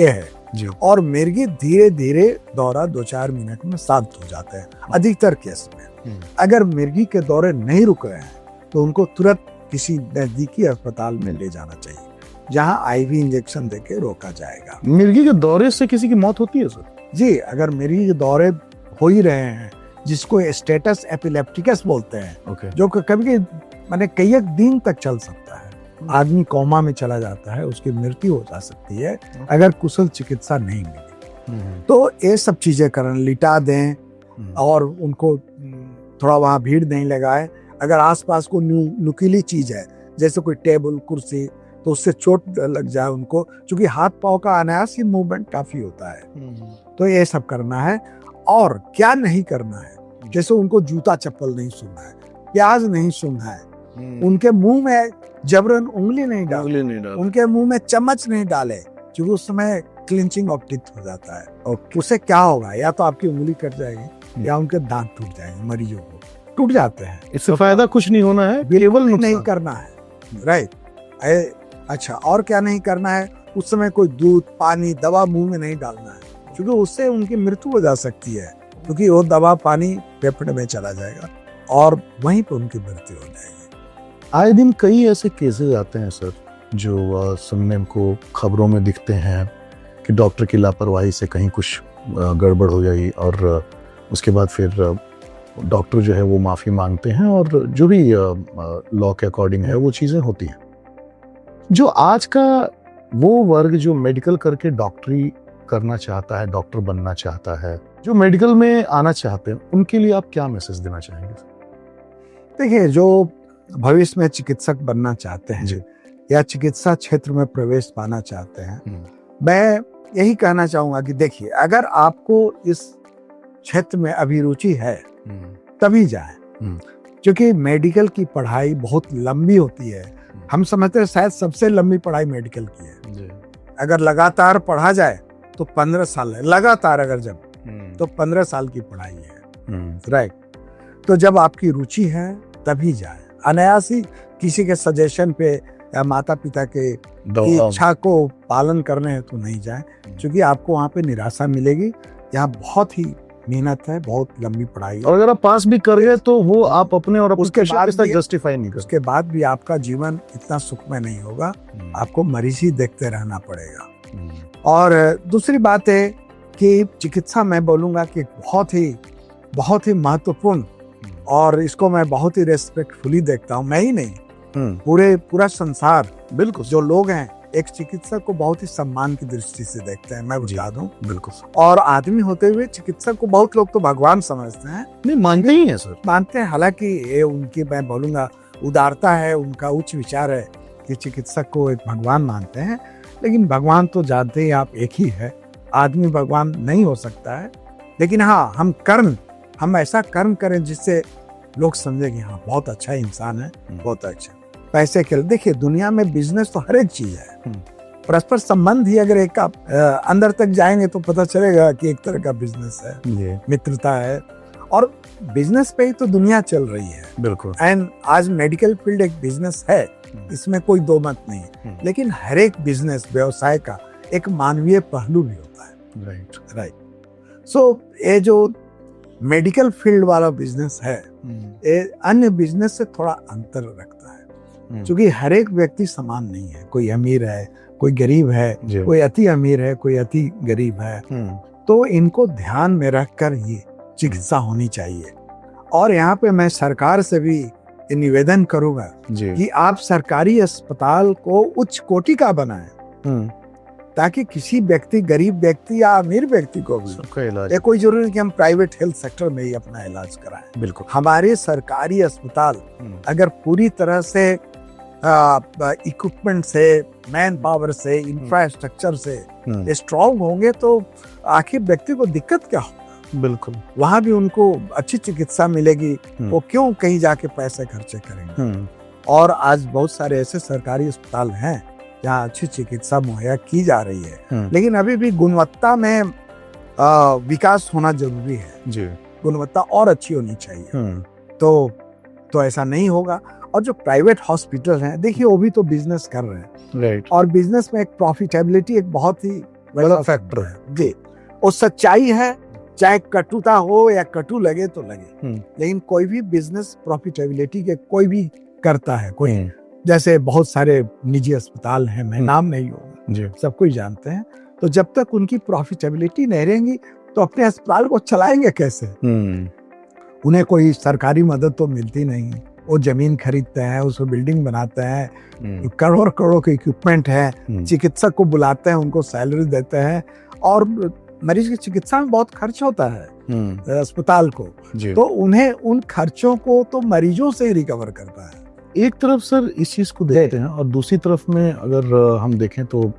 ये है जी। और मिर्गी धीरे धीरे दौरा 2-4 मिनट में शांत हो जाता है अधिकतर केस में। अगर मिर्गी के दौरे नहीं रुक रहे हैं तो उनको तुरंत किसी नजदीकी अस्पताल में ले जाना चाहिए जहां आईवी इंजेक्शन देके रोका जाएगा। मिर्गी के दौरे से किसी की मौत होती है सर? जी, अगर मिर्गी के दौरे हो ही रहे हैं जिसको स्टेटस एपिलेप्टिकस बोलते हैं, ओके, जो कभी माने कई एक दिन तक चल सकता है, आदमी कोमा में चला जाता है, उसकी मृत्यु हो जा सकती है अगर कुशल चिकित्सा नहीं मिली। तो ये सब चीजें करें, लिटा दें और उनको थोड़ा वहां भीड़ नहीं लगाए। अगर आसपास को नुकीली चीज है जैसे कोई टेबल कुर्सी, तो उससे चोट लग जाए उनको, क्योंकि हाथ पांव का अनायास ही मूवमेंट काफी होता है। तो ये सब करना है। और क्या नहीं करना है, जैसे उनको जूता चप्पल नहीं सुनना है, प्याज नहीं सुनना है, उनके मुंह में जबरन उंगली नहीं डाले, उनके मुंह में चम्मच नहीं डाले, क्योंकि उस समय क्लिंचिंग ऑफ टीथ हो जाता है। उससे क्या होगा, या तो आपकी उंगली कट जाएगी या उनके दांत टूट जाएंगे, मरीजों को टूट जाते हैं। इससे फायदा कुछ नहीं होना है, केवल नहीं करना है, राइट। अच्छा, और क्या नहीं करना है, उस समय कोई दूध पानी दवा मुंह में नहीं डालना है, क्योंकि उससे उनकी मृत्यु हो जा सकती है, क्योंकि वो दवा पानी फेफड़े में चला जाएगा और वहीं पर उनकी मृत्यु हो जाएगी। आए दिन कई ऐसे केसेस आते हैं सर जो सुनने को खबरों में दिखते हैं कि डॉक्टर की लापरवाही से कहीं कुछ गड़बड़ हो गई और उसके बाद फिर डॉक्टर जो है वो माफ़ी मांगते हैं और जो भी लॉ के अकॉर्डिंग है वो चीज़ें होती हैं। जो आज का वो वर्ग जो मेडिकल करके डॉक्टरी करना चाहता है, डॉक्टर बनना चाहता है, जो मेडिकल में आना चाहते हैं, उनके लिए आप क्या मैसेज देना चाहेंगे? देखिए, जो भविष्य में चिकित्सक बनना चाहते हैं या चिकित्सा क्षेत्र में प्रवेश पाना चाहते हैं, मैं यही कहना चाहूंगा कि देखिए, अगर आपको इस क्षेत्र में अभिरुचि है तभी जाएं, क्योंकि मेडिकल की पढ़ाई बहुत लंबी होती है। हम समझते हैं शायद सबसे लंबी पढ़ाई मेडिकल की है। अगर लगातार पढ़ा जाए तो 15 साल है, लगातार अगर जब तो 15 साल की पढ़ाई है, राइट। तो जब आपकी रुचि है तभी जाए, अनायास ही किसी के सजेशन पे या माता पिता के इच्छा को पालन करने हैं तो नहीं जाए, क्योंकि आपको वहाँ पे निराशा मिलेगी। यहाँ बहुत ही मेहनत है, बहुत लंबी पढ़ाई, और अगर आप पास भी कर गए तो वो आप अपने और उसके बाद जस्टिफाई नहीं कर, उसके बाद भी आपका जीवन इतना सुखमय नहीं होगा, आपको मरीज ही देखते रहना पड़ेगा। और दूसरी बात है कि चिकित्सा मैं बोलूंगा कि बहुत ही महत्वपूर्ण, और इसको मैं बहुत ही रेस्पेक्टफुली देखता हूँ, मैं ही नहीं पूरा संसार, बिल्कुल जो लोग हैं एक चिकित्सक को बहुत ही सम्मान की दृष्टि से देखते हैं, मैं बता दूं। बिल्कुल। और आदमी होते हुए चिकित्सक को बहुत लोग तो भगवान समझते हैं, नहीं मानते ही हैं सर, मानते हैं। हालांकि ये उनकी मैं बोलूंगा उदारता है, उनका उच्च विचार है कि चिकित्सक को एक भगवान मानते हैं, लेकिन भगवान तो जानते ही आप एक ही है, आदमी भगवान नहीं हो सकता है। लेकिन हाँ, हम ऐसा कर्म करें जिससे लोग समझे कि हाँ बहुत अच्छा इंसान है, बहुत अच्छा। पैसे के लिए देखिए, दुनिया में बिजनेस तो हर एक चीज है, परस्पर संबंध ही अगर एक अंदर तक जाएंगे तो पता चलेगा कि एक तरह का बिजनेस है, मित्रता है, और बिजनेस पे ही तो दुनिया चल रही है। बिल्कुल। एंड आज मेडिकल फील्ड एक बिजनेस है, इसमें कोई दो मत नहीं, लेकिन हर एक बिजनेस व्यवसाय का एक मानवीय पहलू भी होता है, राइट। सो ये जो मेडिकल फील्ड वाला बिजनेस है, ये अन्य बिजनेस से थोड़ा अंतर रखता है, क्योंकि हर एक व्यक्ति समान नहीं है, कोई अमीर है, कोई गरीब है, कोई अति अमीर है, कोई अति गरीब है। तो इनको ध्यान में रखकर ही चिकित्सा होनी चाहिए। और यहाँ पे मैं सरकार से भी निवेदन करूंगा कि आप सरकारी अस्पताल को उच्च कोटि का बनाएं, ताकि किसी व्यक्ति, गरीब व्यक्ति या अमीर व्यक्ति को भी ये कोई जरूरी नहीं कि हम प्राइवेट हेल्थ सेक्टर में ही अपना इलाज कराएं। बिल्कुल। हमारे सरकारी अस्पताल अगर पूरी तरह से इक्विपमेंट से, मैन पावर से, इंफ्रास्ट्रक्चर से स्ट्रॉन्ग होंगे तो आखिर व्यक्ति को दिक्कत क्या हो। बिल्कुल, वहां भी उनको अच्छी चिकित्सा मिलेगी, वो क्यों कहीं जाके पैसे खर्चे करेंगे। और आज बहुत सारे ऐसे सरकारी अस्पताल हैं जहाँ अच्छी चिकित्सा मुहैया की जा रही है, लेकिन अभी भी गुणवत्ता में विकास होना जरूरी है जी। गुणवत्ता और अच्छी होनी चाहिए। तो ऐसा नहीं होगा। और जो प्राइवेट हॉस्पिटल हैं, देखिए वो भी तो बिजनेस कर रहे हैं, राइट। और बिजनेस में एक प्रॉफिटेबिलिटी एक बहुत ही बड़ा फैक्टर है जी। वो सच्चाई है, चाहे कटुता हो या कटु लगे तो लगे, लेकिन कोई भी बिजनेस प्रॉफिटेबिलिटी के कोई भी करता है, कोई जैसे बहुत सारे निजी अस्पताल हैं, मैं नाम नहीं लूंगा, सब कोई जानते हैं। तो जब तक उनकी प्रॉफिटेबिलिटी नहीं रहेंगी तो अपने अस्पताल को चलाएंगे कैसे। उन्हें कोई सरकारी मदद तो मिलती नहीं, वो जमीन खरीदते हैं, उसमें बिल्डिंग बनाते हैं, करोड़ करोड़ के इक्विपमेंट है, चिकित्सक को बुलाते हैं, उनको सैलरी देते हैं, और मरीज की चिकित्सा में बहुत खर्च होता है अस्पताल को, तो उन्हें उन खर्चों को तो मरीजों से ही रिकवर करता है। एक तरफ सर इस चीज को देखते हैं, और दूसरी तरफ में अगर हम देखें तो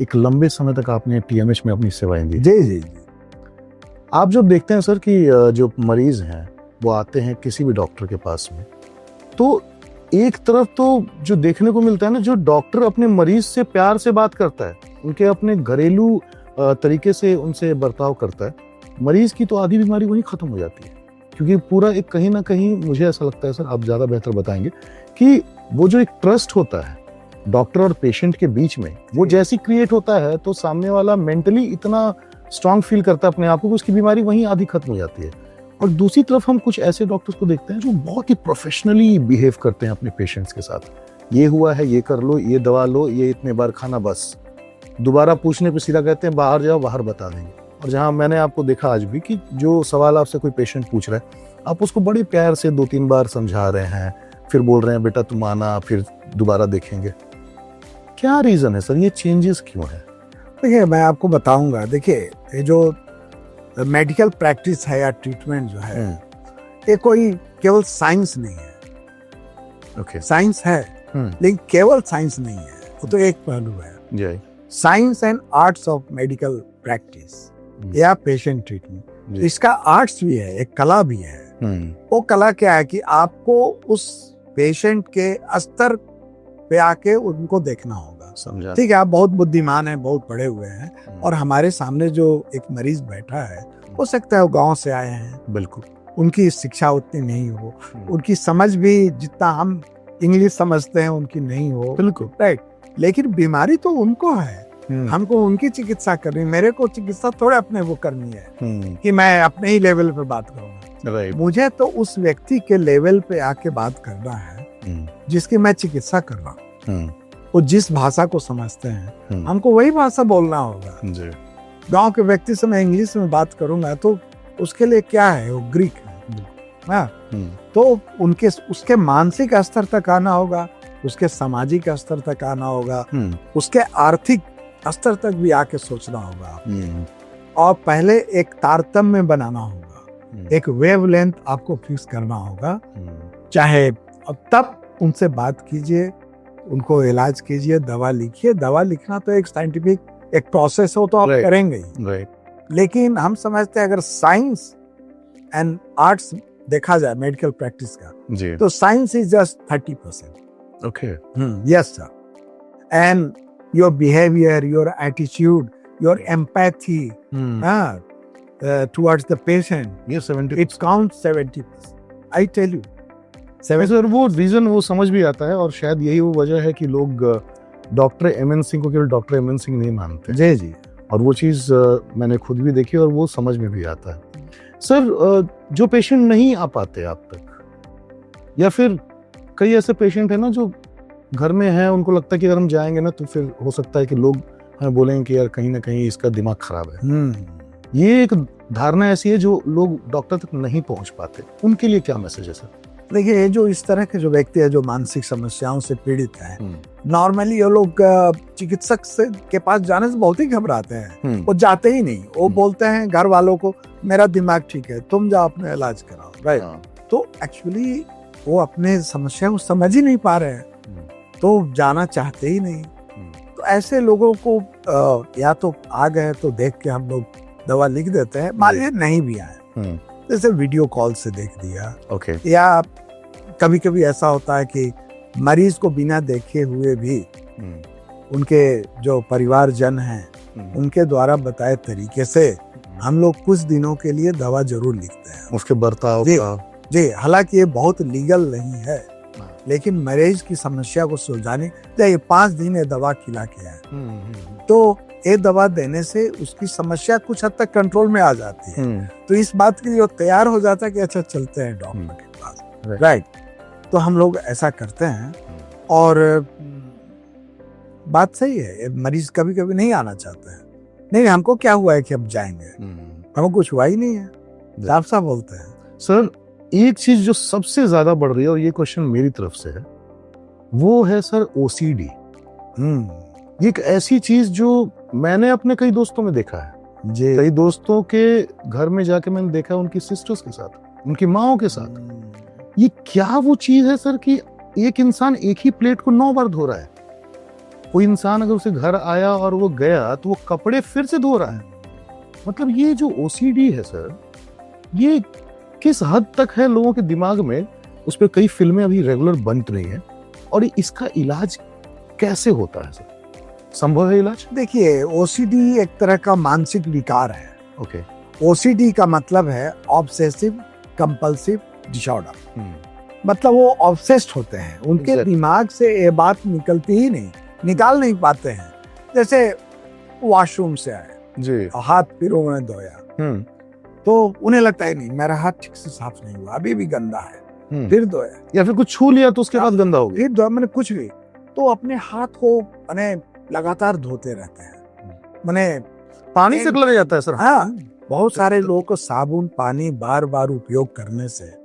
एक लंबे समय तक आपने टीएमएच में अपनी सेवाएं दी। जी जी जी। आप जब देखते हैं सर कि जो मरीज हैं वो आते हैं किसी भी डॉक्टर के पास में, तो एक तरफ तो जो देखने को मिलता है ना, जो डॉक्टर अपने मरीज से प्यार से बात करता है, उनके अपने घरेलू तरीके से उनसे बर्ताव करता है, मरीज की तो आधी बीमारी वहीं खत्म हो जाती है। क्योंकि पूरा एक कहीं ना कहीं मुझे ऐसा लगता है सर, आप ज्यादा बेहतर बताएंगे, कि वो जो एक ट्रस्ट होता है डॉक्टर और पेशेंट के बीच में, वो जैसी क्रिएट होता है तो सामने वाला मेंटली इतना स्ट्रांग फील करता है अपने आप को, उसकी बीमारी वहीं आधी खत्म हो जाती है। और दूसरी तरफ हम कुछ ऐसे डॉक्टर्स को देखते हैं जो बहुत ही प्रोफेशनली बिहेव करते हैं अपने पेशेंट्स के साथ। ये हुआ है, ये कर लो, ये दवा लो, ये इतने बार खाना, बस दोबारा पूछने पे सीधा कहते हैं बाहर जाओ, बाहर बता देंगे। और जहां मैंने आपको देखा आज भी कि जो सवाल आपसे कोई पेशेंट पूछ रहा है, आप उसको बड़े प्यार से 2-3 बार समझा रहे हैं, फिर बोल रहे हैं बेटा तुम आना, फिर दोबारा देखेंगे। क्या रीजन है सर, ये चेंजेस क्यों है? देखिए मैं आपको बताऊंगा। देखिए ये जो मेडिकल प्रैक्टिस है या ट्रीटमेंट जो है, ये कोई केवल साइंस नहीं है। ओके, साइंस है, लेकिन केवल साइंस नहीं है, वो तो एक पहलू है। जी। Science and arts of medical practice या पेशेंट ट्रीटमेंट, इसका आर्ट्स भी है, एक कला भी है। वो कला क्या है कि आपको उस पेशेंट के स्तर पे आके उनको देखना होगा। समझा। ठीक है, आप बहुत बुद्धिमान हैं, बहुत पढ़े हुए हैं, और हमारे सामने जो एक मरीज बैठा है, हो सकता है वो गांव से आए हैं, बिल्कुल, उनकी शिक्षा उतनी नहीं हो, उनकी समझ भी जितना हम इंग्लिश समझते हैं उनकी नहीं हो, बिल्कुल, राइट। लेकिन बीमारी तो उनको है, हमको उनकी चिकित्सा करनी, मेरे को चिकित्सा थोड़े अपने वो करनी है कि मैं अपने ही लेवल पे बात करूंगा। राइट। मुझे तो उस व्यक्ति के लेवल पे आके बात करना है जिसकी मैं चिकित्सा कर रहा हूँ। वो जिस भाषा को समझते हैं, हमको वही भाषा बोलना होगा। गांव के व्यक्ति से मैं इंग्लिश में बात करूंगा तो उसके लिए क्या है, वो ग्रीक है। तो उनके उसके मानसिक स्तर तक आना होगा, उसके सामाजिक स्तर तक आना होगा, उसके आर्थिक स्तर तक भी आके सोचना होगा, और पहले एक तारतम्य बनाना होगा, एक वेवलेंथ आपको फिक्स करना होगा। चाहे अब तब उनसे बात कीजिए, उनको इलाज कीजिए, दवा लिखिए। दवा लिखना तो एक साइंटिफिक एक प्रोसेस हो, तो आप करेंगे ही। लेकिन हम समझते हैं अगर साइंस एंड आर्ट्स देखा जाए मेडिकल प्रैक्टिस का, तो science is just 30%। Okay, yes sir. And your behaviour, your attitude, your empathy towards the patient, ये 70, it counts 70%। I tell you sir, वो रीजन वो समझ भी आता है, और शायद यही वो वजह है कि लोग डॉक्टर एमएन सिंह को केवल डॉक्टर एमएन सिंह नहीं मानते। जी जी। और वो चीज़ मैंने खुद भी देखी और वो समझ में भी आता है। सर, जो पेशेंट नहीं आ पाते आप तक, या फिर कई ऐसे पेशेंट है ना जो घर में हैं, उनको लगता है कि अगर हम जाएंगे ना तो फिर हो सकता है कि लोग हमें बोलेंगे कि यार कहीं ना कहीं इसका दिमाग खराब है। ये एक धारणा ऐसी है जो लोग डॉक्टर तक नहीं पहुंच पाते, उनके लिए क्या मैसेज है सर? देखिए ये जो इस तरह के जो व्यक्ति है जो मानसिक समस्याओं से पीड़ित हैं, नॉर्मली ये लोग चिकित्सक से के पास जाने से बहुत ही घबराते हैं। वो जाते ही नहीं, वो बोलते हैं घर वालों को मेरा दिमाग ठीक है, तुम जाओ अपना इलाज कराओ, राइट। तो एक्चुअली वो अपने समस्या को समझ ही नहीं पा रहे हैं। तो जाना चाहते ही नहीं। तो ऐसे लोगों को या तो आ गए तो देख के हम लोग दवा लिख देते हैं, मान लीजिए नहीं भी आए, जैसे वीडियो कॉल से देख दिया। ओके। या कभी कभी ऐसा होता है कि मरीज को बिना देखे हुए भी उनके जो परिवारजन हैं उनके द्वारा बताए तरीके से हम लोग कुछ दिनों के लिए दवा जरूर लिखते हैं। उसके बर्ताव का जी, हालांकि ये बहुत लीगल नहीं है, लेकिन मरीज की समस्या को सुलझाने ये 5 दिन ये दवा खिला के है, तो ये दवा देने से उसकी समस्या कुछ हद तक कंट्रोल में आ जाती है। तो इस बात के लिए वो तैयार हो जाता है कि अच्छा चलते हैं डॉक्टर के पास, राइट। तो हम लोग ऐसा करते हैं। और बात सही है, मरीज कभी कभी नहीं आना चाहते हैं, नहीं हमको क्या हुआ है कि अब जाएंगे, हमको कुछ हुआ ही नहीं है, साफ साफ बोलते हैं। सर एक चीज जो सबसे ज्यादा बढ़ रही है, और ये क्वेश्चन मेरी तरफ से है, वो है सर ओसीडी। ये एक ऐसी चीज जो मैंने अपने कई दोस्तों में देखा है जी। कई दोस्तों के घर में जाके मैंने देखा है, उनकी सिस्टर्स के साथ, उनकी माओं के साथ। ये क्या वो चीज है सर कि एक इंसान एक ही प्लेट को 9 बार धो रहा है। कोई इंसान अगर उसे घर आया और वो गया तो वो कपड़े फिर से धो रहा है। मतलब ये जो ओसीडी है सर, ये किस हद तक है लोगों के दिमाग में? उस पर कई फिल्में अभी रेगुलर बन रही हैं, और इसका इलाज कैसे होता है सर? संभव है इलाज? देखिए, ओसीडी एक तरह का मानसिक विकार है। ओके। ओसीडी का मतलब है ऑब्सेसिव कंपल्सिव डिसऑर्डर। मतलब वो ऑब्सेस्ड होते हैं, उनके दिमाग से ये बात निकलती ही नहीं, निकाल नहीं पाते हैं। जैसे वॉशरूम से आए जी, हाथ फिर उन्होंने धोया, तो उन्हें लगता है नहीं मेरा हाथ ठीक से साफ नहीं हुआ, अभी भी गंदा है, फिर धोया। या फिर कुछ छू लिया तो उसके बाद गंदा हो गया, फिर धोया, मैंने कुछ भी। तो अपने हाथ को मैंने लगातार धोते रहते हैं, मैंने पानी से लग जाता है सर। हाँ, बहुत सारे लोगों को साबुन पानी बार बार उपयोग करने से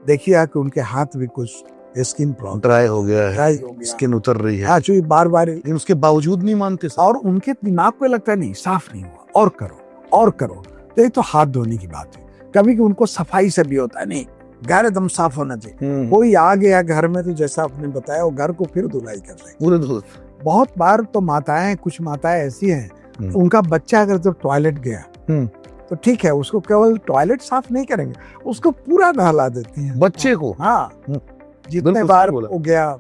देखिए कि उनके हाथ भी कुछ स्किन प्रॉब्लम, ड्राई हो गया है, स्किन उतर रही है। हाँ, जो बार बार, उसके बावजूद नहीं मानते सर। और उनके दिमाग को लगता है नहीं साफ नहीं हुआ, और करो और करो। तो ये तो हाथ धोने की बात है। कभी उनको सफाई से भी होता है, नहीं घर एकदम साफ होना चाहिए। कोई आ गया घर में तो जैसा आपने बताया वो घर को फिर धुलाई कर रहे हैं पूरे। बहुत बार तो माताएं, कुछ माताएं ऐसी हैं, उनका बच्चा अगर जब टॉयलेट गया तो ठीक है, उसको केवल टॉयलेट साफ नहीं करेंगे, उसको पूरा नहला देती हैं बच्चे को। हाँ, जितने बार हो गया,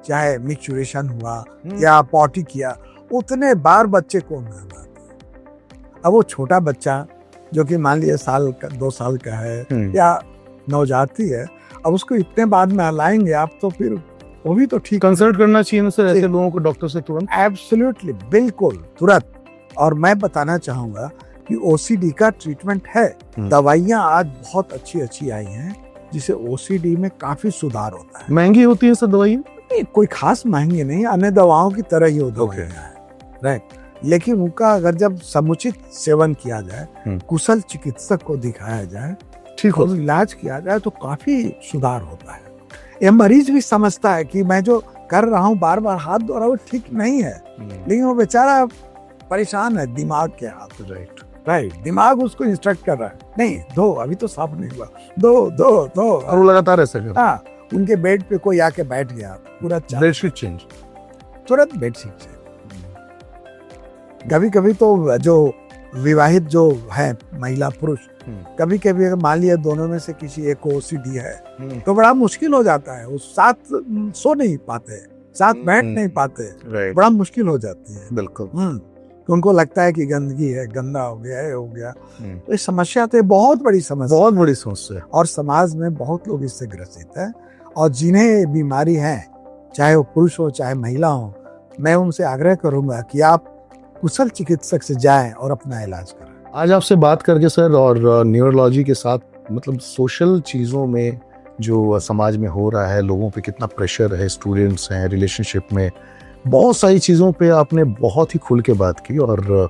चाहे मिक्चुरेशन हुआ या पॉटी किया, उतने बार बच्चे को नहलाते हैं। अब वो छोटा बच्चा जो कि मान लिया साल का 2 साल का है या नवजाती है, अब उसको इतने बाद नहलाएंगे आप, तो फिर वो भी तो ठीक कंसल्ट करना चाहिए ना सर ऐसे लोगों को डॉक्टर से तुरंत। एब्सोल्युटली, बिल्कुल तुरंत। और मैं बताना चाहूंगा कि ओसीडी का ट्रीटमेंट है, दवाइयां आज बहुत अच्छी आई हैं जिससे ओसीडी में काफी सुधार होता है। महंगी होती है सर दवाई? कोई खास महंगी नहीं, अन्य दवाओं की तरह ही होता है, राइट। लेकिन उनका अगर जब समुचित सेवन किया जाए, कुशल चिकित्सक को दिखाया जाए, ठीक हो, इलाज किया जाए, तो काफी सुधार होता है। ये मरीज भी समझता है कि मैं जो कर रहा हूँ, बार बार हाथ धो रहा हूँ, ठीक नहीं है, लेकिन वो बेचारा परेशान है दिमाग के हाथ। राइट, दिमाग उसको इंस्ट्रक्ट कर रहा है, नहीं धो, अभी तो साफ नहीं हुआ, दो दो दो, और वो लगातार ऐसे कर। हाँ, उनके बेड पे कोई आके बैठ गया, पूरा बेडशीट चेंज, तुरंत बेडशीट चेंज। कभी कभी तो जो विवाहित जो है महिला पुरुष, कभी कभी अगर मान लिया दोनों में से किसी एक को ओसीडी है तो बड़ा मुश्किल हो जाता है, वो साथ सो नहीं पाते, साथ बैठ नहीं पाते, बड़ा मुश्किल हो जाती है। बिल्कुल। उनको लगता है कि गंदगी है, गंदा हो गया है, हो गया। तो इस समस्या तो बहुत बड़ी समस्या, बहुत बड़ी समस्या, और समाज में बहुत लोग इससे ग्रसित है। और जिन्हें बीमारी है, चाहे वो पुरुष हो चाहे महिला हो, मैं उनसे आग्रह करूंगा कि आप कुशल चिकित्सक से जाएं और अपना इलाज करें। आज आपसे बात करके सर, और न्यूरोलॉजी के साथ, मतलब सोशल चीज़ों में जो समाज में हो रहा है, लोगों पे कितना प्रेशर है, स्टूडेंट्स हैं, रिलेशनशिप में, बहुत सारी चीज़ों पे आपने बहुत ही खुल के बात की। और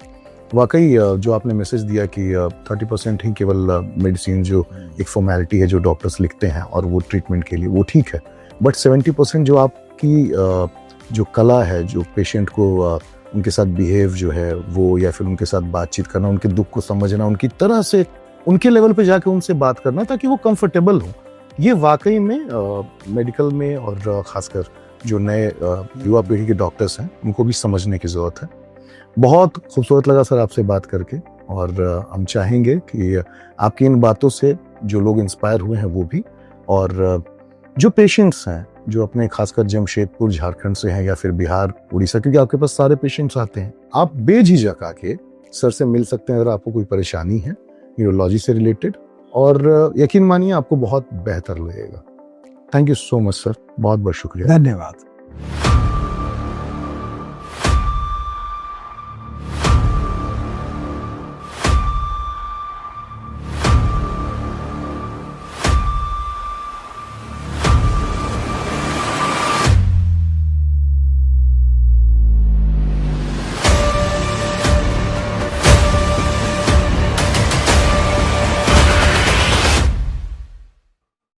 वाकई जो आपने मैसेज दिया कि 30% ही केवल मेडिसिन जो एक फॉर्मेलिटी है जो डॉक्टर्स लिखते हैं और वो ट्रीटमेंट के लिए, वो ठीक है, बट 70% जो आपकी जो कला है, जो पेशेंट को उनके साथ बिहेव जो है वो, या फिर उनके साथ बातचीत करना, उनके दुख को समझना, उनकी तरह से उनके लेवल पे जाके उनसे बात करना ताकि वो कंफर्टेबल हो, ये वाकई में मेडिकल में और खासकर जो नए युवा पीढ़ी के डॉक्टर्स हैं उनको भी समझने की ज़रूरत है। बहुत खूबसूरत लगा सर आपसे बात करके, और हम चाहेंगे कि आपकी इन बातों से जो लोग इंस्पायर हुए हैं वो भी, और जो पेशेंट्स हैं जो अपने खासकर जमशेदपुर झारखंड से हैं या फिर बिहार उड़ीसा, क्योंकि आपके पास सारे पेशेंट्स आते हैं, आप बेझिझक आके सर से मिल सकते हैं अगर आपको कोई परेशानी है न्यूरोलॉजी से रिलेटेड, और यकीन मानिए आपको बहुत बेहतर लगेगा। Thank you so much sir, बहुत बहुत शुक्रिया। धन्यवाद।